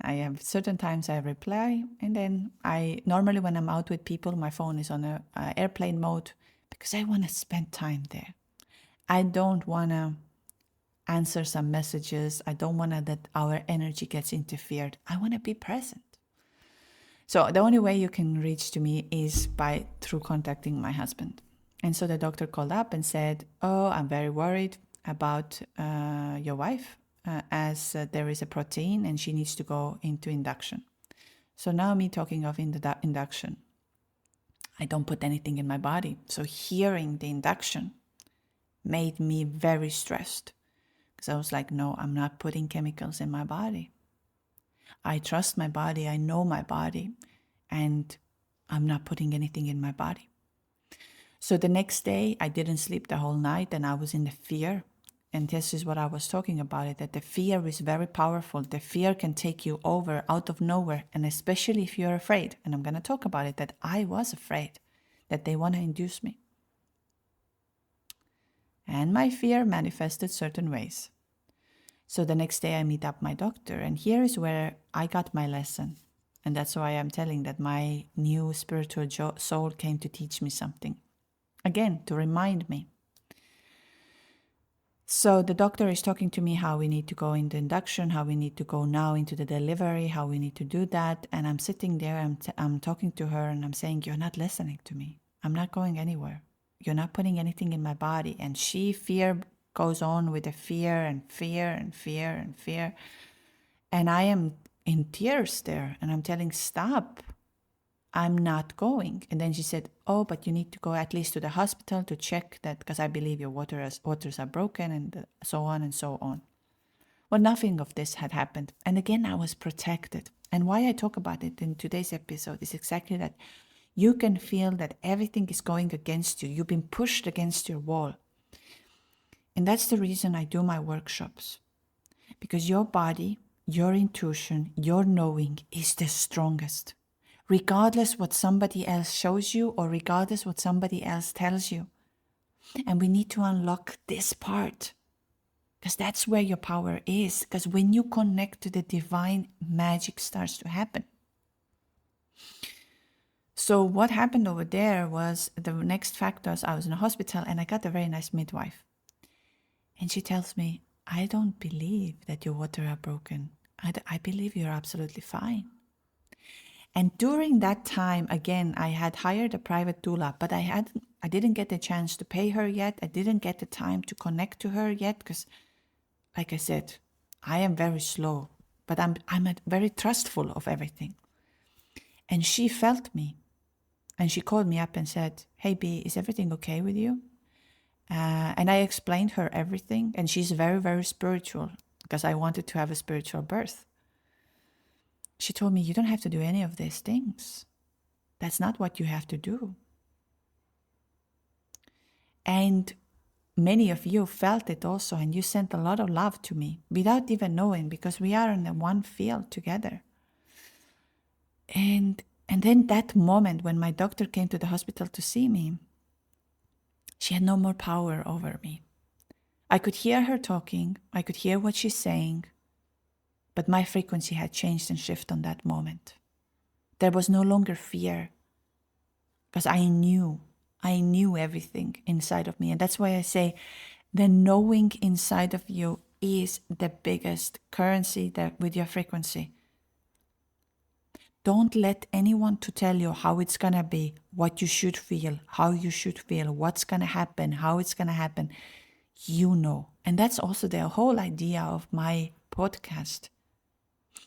I have certain times I reply, and then normally when I'm out with people, my phone is on a airplane mode, because I want to spend time there. I don't want to answer some messages. I don't want that our energy gets interfered. I want to be present. So the only way you can reach to me is through contacting my husband. And so the doctor called up and said, oh, I'm very worried about your wife as there is a protein and she needs to go into induction. So now me talking of induction, I don't put anything in my body. So hearing the induction made me very stressed. Because I was like, no, I'm not putting chemicals in my body. I trust my body, I know my body, and I'm not putting anything in my body. So the next day, I didn't sleep the whole night, and I was in the fear. and this is what I was talking about, it, that the fear is very powerful. The fear can take you over out of nowhere, and especially if you're afraid. And I'm going to talk about it, that I was afraid that they want to induce me. And my fear manifested certain ways. So the next day I meet up my doctor, and here is where I got my lesson. And that's why I'm telling that my new spiritual soul came to teach me something. Again, to remind me. So the doctor is talking to me how we need to go in the induction, how we need to go now into the delivery, how we need to do that. And I'm sitting there, I'm talking to her, and I'm saying, you're not listening to me. I'm not going anywhere. You're not putting anything in my body. And fear goes on with the fear and fear and fear and fear. And I am in tears there, and I'm telling, stop. I'm not going. And then she said, oh, but you need to go at least to the hospital to check that, because I believe your waters are broken, and so on and so on. Well, nothing of this had happened. And again, I was protected. And why I talk about it in today's episode is exactly that. You can feel that everything is going against you. You've been pushed against your wall. And that's the reason I do my workshops. Because your body, your intuition, your knowing is the strongest. Regardless what somebody else shows you, or regardless what somebody else tells you. And we need to unlock this part, because that's where your power is. Because when you connect to the divine, magic starts to happen. So what happened over there was, the next factors, I was in a hospital, and I got a very nice midwife. And she tells me, I don't believe that your waters are broken. I believe you're absolutely fine. And during that time, again, I had hired a private doula, but I didn't get the chance to pay her yet. I didn't get the time to connect to her yet, because, like I said, I am very slow, but I'm very trustful of everything. And she felt me, and she called me up and said, hey, B, is everything okay with you? And I explained her everything, and she's very, very spiritual, because I wanted to have a spiritual birth. She told me, you don't have to do any of these things. That's not what you have to do. And many of you felt it also, and you sent a lot of love to me without even knowing, because we are in the one field together. And then that moment when my doctor came to the hospital to see me, she had no more power over me. I could hear her talking. I could hear what she's saying. But my frequency had changed and shifted on that moment. There was no longer fear, because I knew everything inside of me. And that's why I say the knowing inside of you is the biggest currency with your frequency. Don't let anyone to tell you how it's going to be, what you should feel, how you should feel, what's going to happen, how it's going to happen. You know. And that's also the whole idea of my podcast,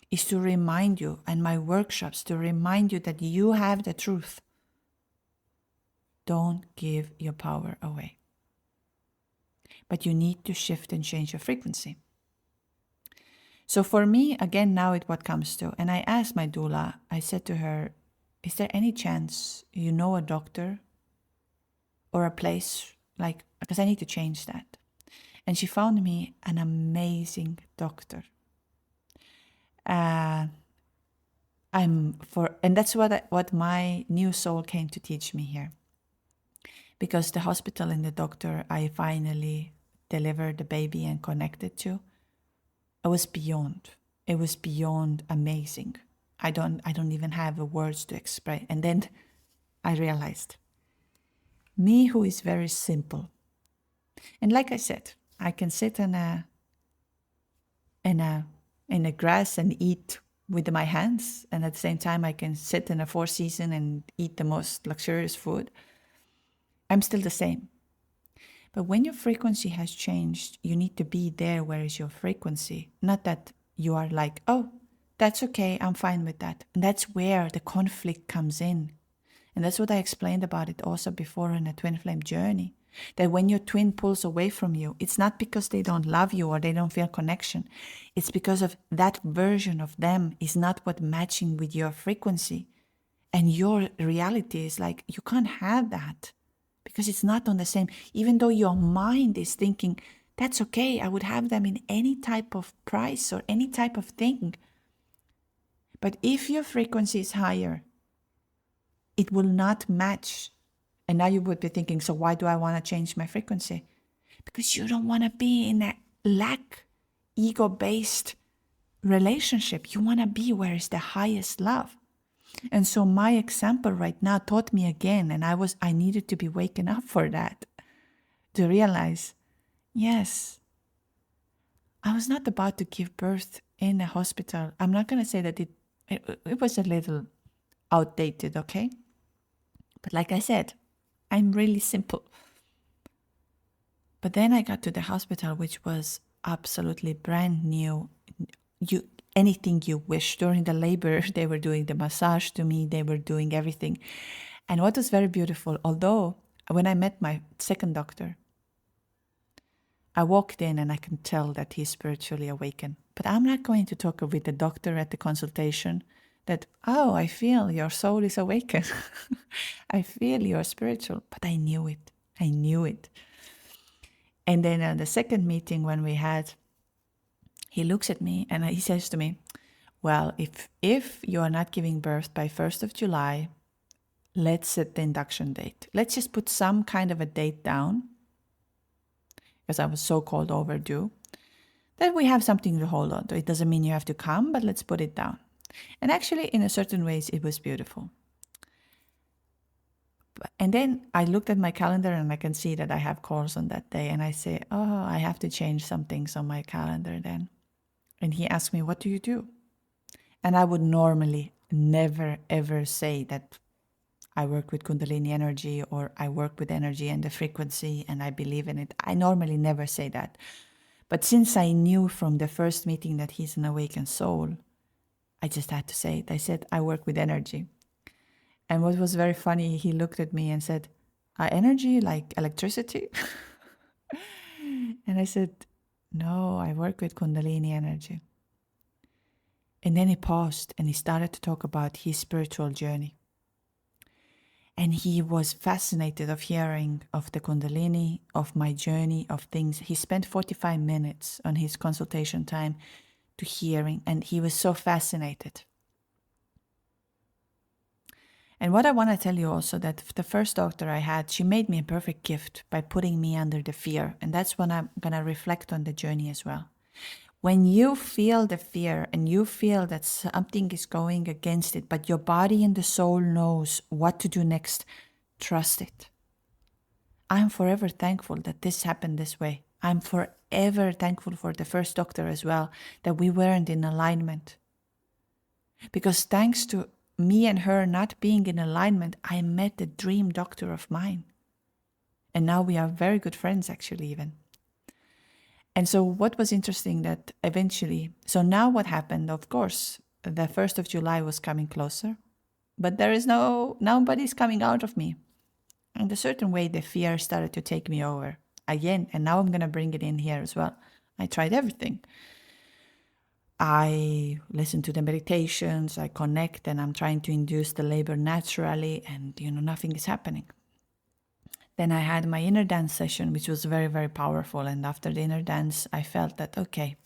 is to remind you, and my workshops, to remind you that you have the truth. Don't give your power away. But you need to shift and change your frequency. So for me, again, now it what comes to, and I asked my doula, I said to her, is there any chance you know a doctor or a place, because I need to change that. And she found me an amazing doctor. And that's what my new soul came to teach me here. Because the hospital and the doctor I finally delivered the baby and connected to, it was beyond amazing. I don't even have the words to express. And then I realized, me who is very simple, and like I said, I can sit in a grass and eat with my hands, and at the same time I can sit in a Four Seasons and eat the most luxurious food. I'm still the same. But when your frequency has changed, you need to be there where is your frequency. Not that you are like, oh, that's okay, I'm fine with that. And that's where the conflict comes in. And that's what I explained about it also before in a twin flame journey. That when your twin pulls away from you, it's not because they don't love you or they don't feel connection. It's because of that version of them is not what matching with your frequency. And your reality is like, you can't have that because it's not on the same. Even though your mind is thinking, That's okay. I would have them in any type of price or any type of thing. But if your frequency is higher, it will not match. And now you would be thinking, so why do I want to change my frequency? Because you don't want to be in a lack, ego-based relationship. You want to be where is the highest love. And so my example right now taught me again, and I needed to be waking up for that, to realize, yes, I was not about to give birth in a hospital. I'm not going to say that it was a little outdated, okay? But like I said, I'm really simple. But then I got to the hospital, which was absolutely brand new. Anything you wish. During the labor, they were doing the massage to me. They were doing everything. And what was very beautiful, although when I met my second doctor, I walked in and I can tell that he's spiritually awakened. But I'm not going to talk with the doctor at the consultation that, oh, I feel your soul is awakened. I feel you're spiritual. But I knew it. I knew it. And then at the second meeting when we had, he looks at me and he says to me, well, if you are not giving birth by 1st of July, let's set the induction date. Let's just put some kind of a date down, because I was so called overdue, that we have something to hold on to. It doesn't mean you have to come, but let's put it down. And actually, in a certain ways, it was beautiful. And then I looked at my calendar and I can see that I have calls on that day. And I say, oh, I have to change some things on my calendar then. And he asked me, what do you do? And I would normally never, ever say that I work with Kundalini energy or I work with energy and the frequency and I believe in it. I normally never say that. But since I knew from the first meeting that he's an awakened soul, I just had to say it. I said, I work with energy. And what was very funny, he looked at me and said, energy like electricity? And I said, no, I work with Kundalini energy. And then he paused and he started to talk about his spiritual journey. And he was fascinated of hearing of the Kundalini, of my journey, of things. He spent 45 minutes on his consultation time to hearing, and he was so fascinated. And what I want to tell you also, that the first doctor I had, she made me a perfect gift by putting me under the fear. And that's when I'm going to reflect on the journey as well. When you feel the fear and you feel that something is going against it, but your body and the soul knows what to do next, trust it. I'm forever thankful that this happened this way. I'm forever thankful for the first doctor as well, that we weren't in alignment. Because thanks to me and her not being in alignment, I met the dream doctor of mine. And now we are very good friends, actually, even. And so what was interesting that eventually, so now what happened, of course, the 1st of July was coming closer, but there is nobody's coming out of me. In a certain way, the fear started to take me over again. And now I'm going to bring it in here as well. I tried everything. I listen to the meditations, I connect, and I'm trying to induce the labor naturally, and nothing is happening. Then I had my inner dance session, which was very, very powerful. And after the inner dance, I felt that, okay,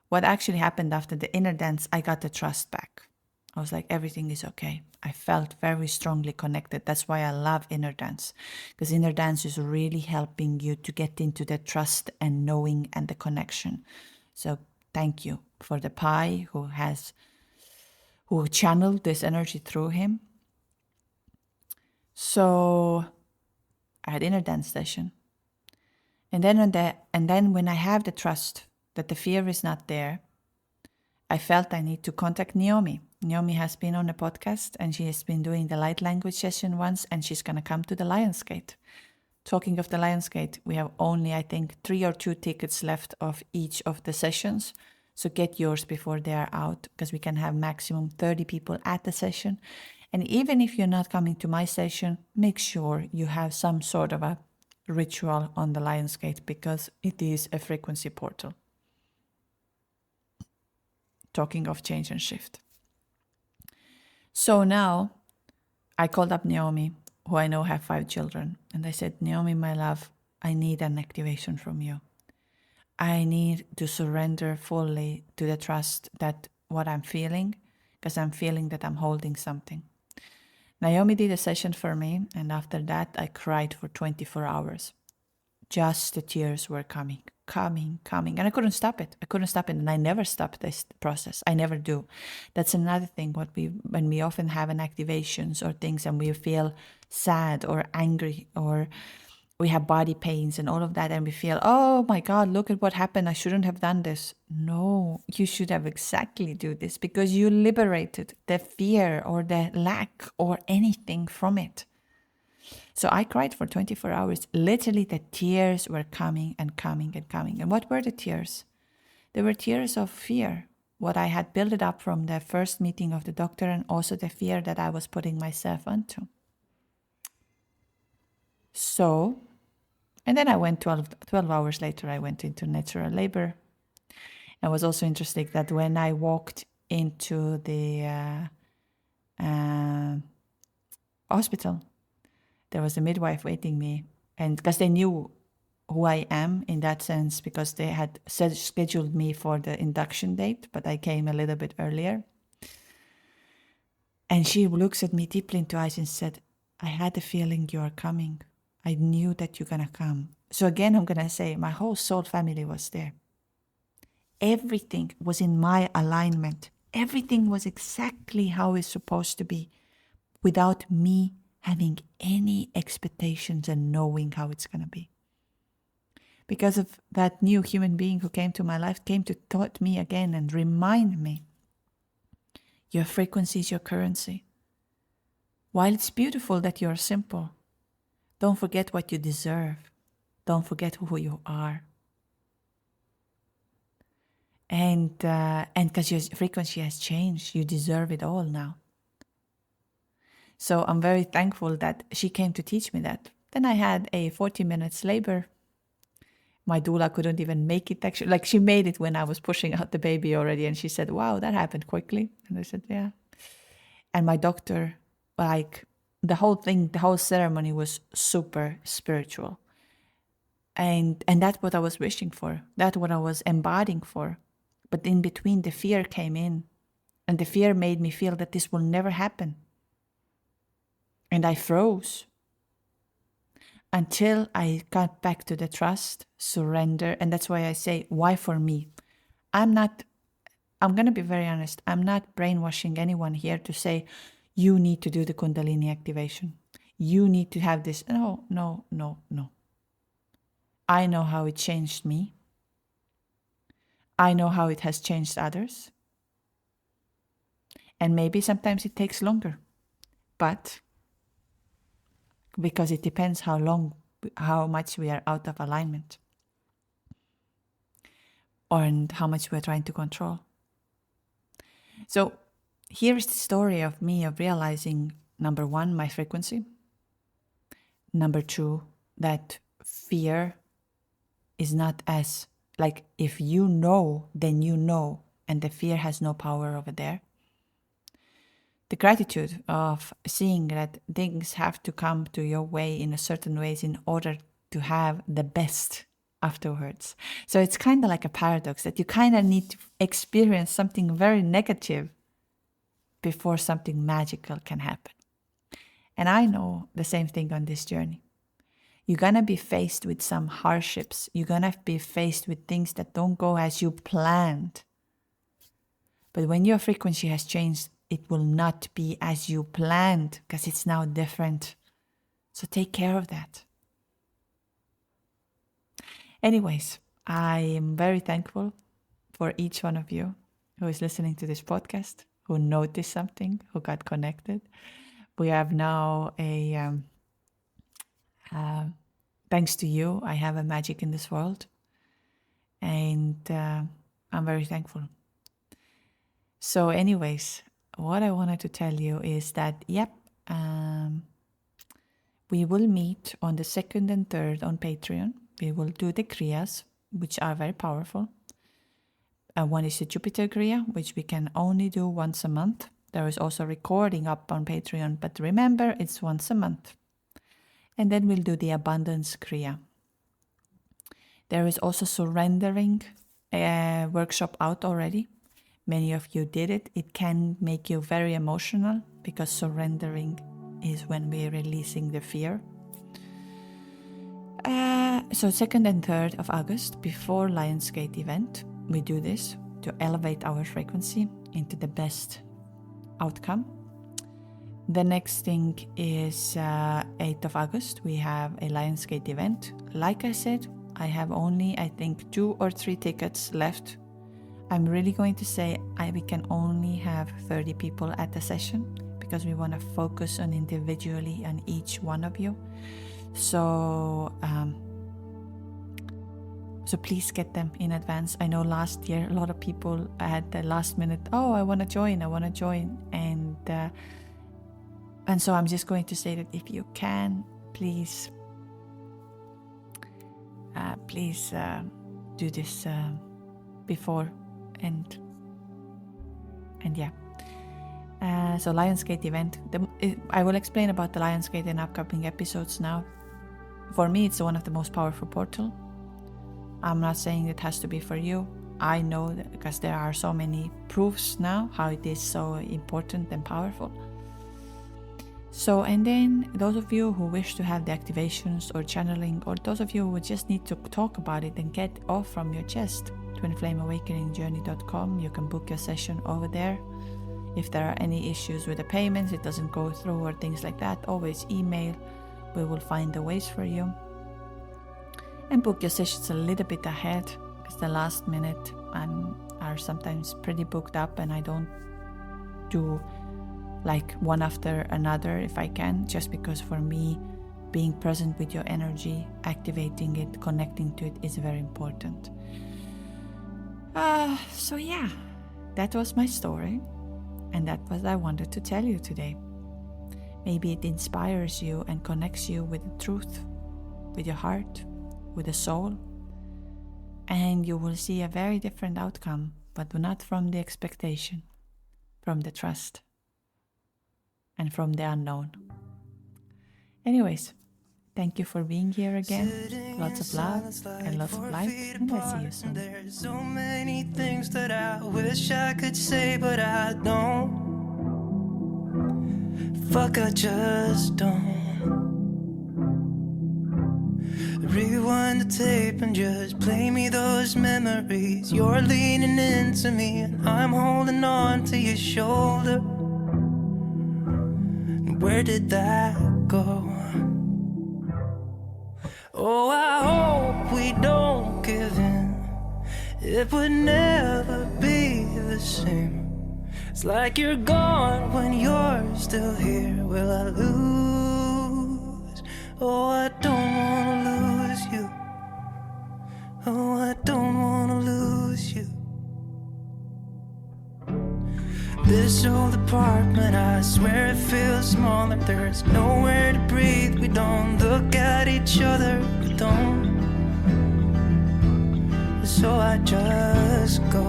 what actually happened after the inner dance, I got the trust back. I was like, everything is okay. I felt very strongly connected. That's why I love inner dance, because inner dance is really helping you to get into the trust and knowing and the connection. So thank you for the Pi who channeled this energy through him. So I had inner dance session. And then when I have the trust that the fear is not there, I felt I need to contact Naomi. Naomi has been on a podcast and she has been doing the light language session once, and she's going to come to the Lionsgate. Talking of the Lionsgate, we have only, I think, 3 or 2 tickets left of each of the sessions. So get yours before they are out, because we can have maximum 30 people at the session. And even if you're not coming to my session, make sure you have some sort of a ritual on the Lionsgate, because it is a frequency portal. Talking of change and shift. So now I called up Naomi, who I know have 5 children. And I said, Naomi, my love, I need an activation from you. I need to surrender fully to the trust that what I'm feeling, because I'm feeling that I'm holding something. Naomi did a session for me, and after that I cried for 24 hours. Just the tears were coming. And I couldn't stop it. And I never stop this process. I never do. That's another thing. When we often have an activations or things, and we feel sad or angry, or we have body pains and all of that, and we feel, oh my God, look at what happened. I shouldn't have done this. No, you should have exactly do this, because you liberated the fear or the lack or anything from it. So I cried for 24 hours. Literally, the tears were coming and coming and coming. And what were the tears? They were tears of fear. What I had built up from the first meeting of the doctor, and also the fear that I was putting myself onto. So, and then I went 12 hours later, I went into natural labor. It was also interesting that when I walked into the hospital, there was a midwife waiting me, and because they knew who I am in that sense, because they had scheduled me for the induction date, but I came a little bit earlier. And she looks at me deeply into eyes and said, I had a feeling you are coming. I knew that you're going to come. So again, I'm going to say my whole soul family was there. Everything was in my alignment. Everything was exactly how it's supposed to be, without me having any expectations and knowing how it's going to be. Because of that new human being who came to my life, came to taught me again and remind me, your frequency is your currency. While it's beautiful that you're simple, don't forget what you deserve. Don't forget who you are. And because your frequency has changed, you deserve it all now. So I'm very thankful that she came to teach me that. Then I had a 40 minutes labor. My doula couldn't even make it, actually. Like, she made it when I was pushing out the baby already. And she said, wow, that happened quickly. And I said, yeah. And my doctor, like, the whole thing, the whole ceremony was super spiritual. And that's what I was wishing for. That's what I was embodying for. But in between, the fear came in. And the fear made me feel that this will never happen. And I froze until I got back to the trust, surrender. And that's why I say, why for me? I'm going to be very honest. I'm not brainwashing anyone here to say, you need to do the Kundalini activation. You need to have this. No. I know how it changed me. I know how it has changed others. And maybe sometimes it takes longer. But because it depends how much we are out of alignment, and how much we're trying to control. So here's the story of me of realizing, number one, my frequency. Number two, that fear is not as, like, if you know, then you know, and the fear has no power over there. The gratitude of seeing that things have to come to your way in a certain ways in order to have the best afterwards. So it's kind of like a paradox that you kind of need to experience something very negative before something magical can happen. And I know the same thing on this journey. You're going to be faced with some hardships. You're going to be faced with things that don't go as you planned. But when your frequency has changed, it will not be as you planned, because it's now different. So take care of that. Anyways, I am very thankful for each one of you who is listening to this podcast, who noticed something, who got connected. We have now thanks to you, I have a magic in this world. And I'm very thankful. So anyways, what I wanted to tell you is that, we will meet on the 2nd and 3rd on Patreon. We will do the Kriyas, which are very powerful. One is the Jupiter Kriya, which we can only do once a month. There is also recording up on Patreon, but remember, it's once a month. And then we'll do the Abundance Kriya. There is also surrendering workshop out already. Many of you did it. It can make you very emotional because surrendering is when we're releasing the fear. So 2nd and 3rd of August, before Lionsgate event, we do this to elevate our frequency into the best outcome. The next thing is 8th of August, we have a Lionsgate event. Like I said, I have only, I think, 2 or 3 tickets left. I'm really going to say we can only have 30 people at the session because we want to focus on individually on each one of you. So please get them in advance. I know last year a lot of people had the last minute, I want to join. And so I'm just going to say that if you can, please do this before and yeah. So Lionsgate event. I will explain about the Lionsgate in upcoming episodes now. For me, it's one of the most powerful portal. I'm not saying it has to be for you. I know that because there are so many proofs now how it is so important and powerful. So, and then those of you who wish to have the activations or channeling, or those of you who just need to talk about it and get off from your chest, twinflameawakeningjourney.com, you can book your session over there. If there are any issues with the payments, it doesn't go through or things like that, always email. We will find the ways for you. And book your sessions a little bit ahead, because the last minute are sometimes pretty booked up, and I don't do like one after another if I can, just because for me, being present with your energy, activating it, connecting to it is very important. So yeah, that was my story, and that was what I wanted to tell you today. Maybe it inspires you and connects you with the truth, with your heart, with the soul, and you will see a very different outcome, but not from the expectation, from the trust, and from the unknown. Anyways, thank you for being here again. Lots of love and lots of light, and I'll see you soon. There's so many things that I wish I could say, but I don't. Fuck, I just don't. Rewind the tape and just play me those memories. You're leaning into me and I'm holding on to your shoulder. Where did that go? Oh, I hope we don't give in. It would never be the same. It's like you're gone when you're still here. Will I lose? Oh, I don't wanna lose you. Oh, I don't wanna lose you. This old apartment, I swear it feels smaller. There's nowhere to breathe. We don't look at each other. We don't. So I just go.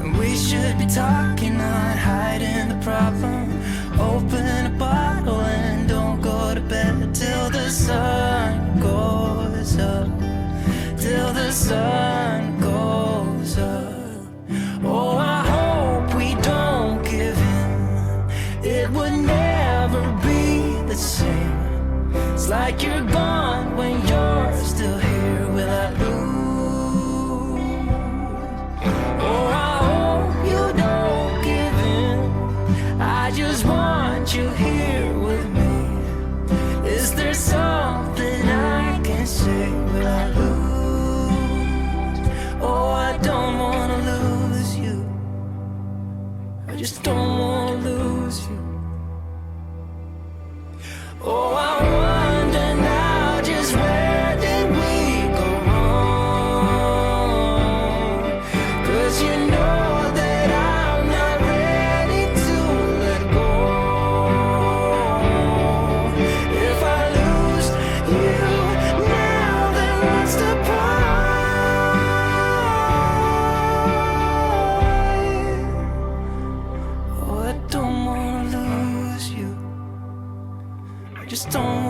And we should be talking, not hiding the problem. Open a bottle and don't go to bed till the sun goes up. Till the sun goes up. Oh, I hope we don't give in. It would never be the same. It's like you're gone when you're still here. Will I lose? Oh, I hope you don't give in. I just want you here with me. Is there something I can say? Will I lose? Oh, I don't wanna lose you. I just don't wanna lose you. Oh, I wonder now, just where did we go wrong? 'Cause you know that I'm not ready to let go. If I lose you now, then what's the point? Oh, I don't wanna lose you. I just don't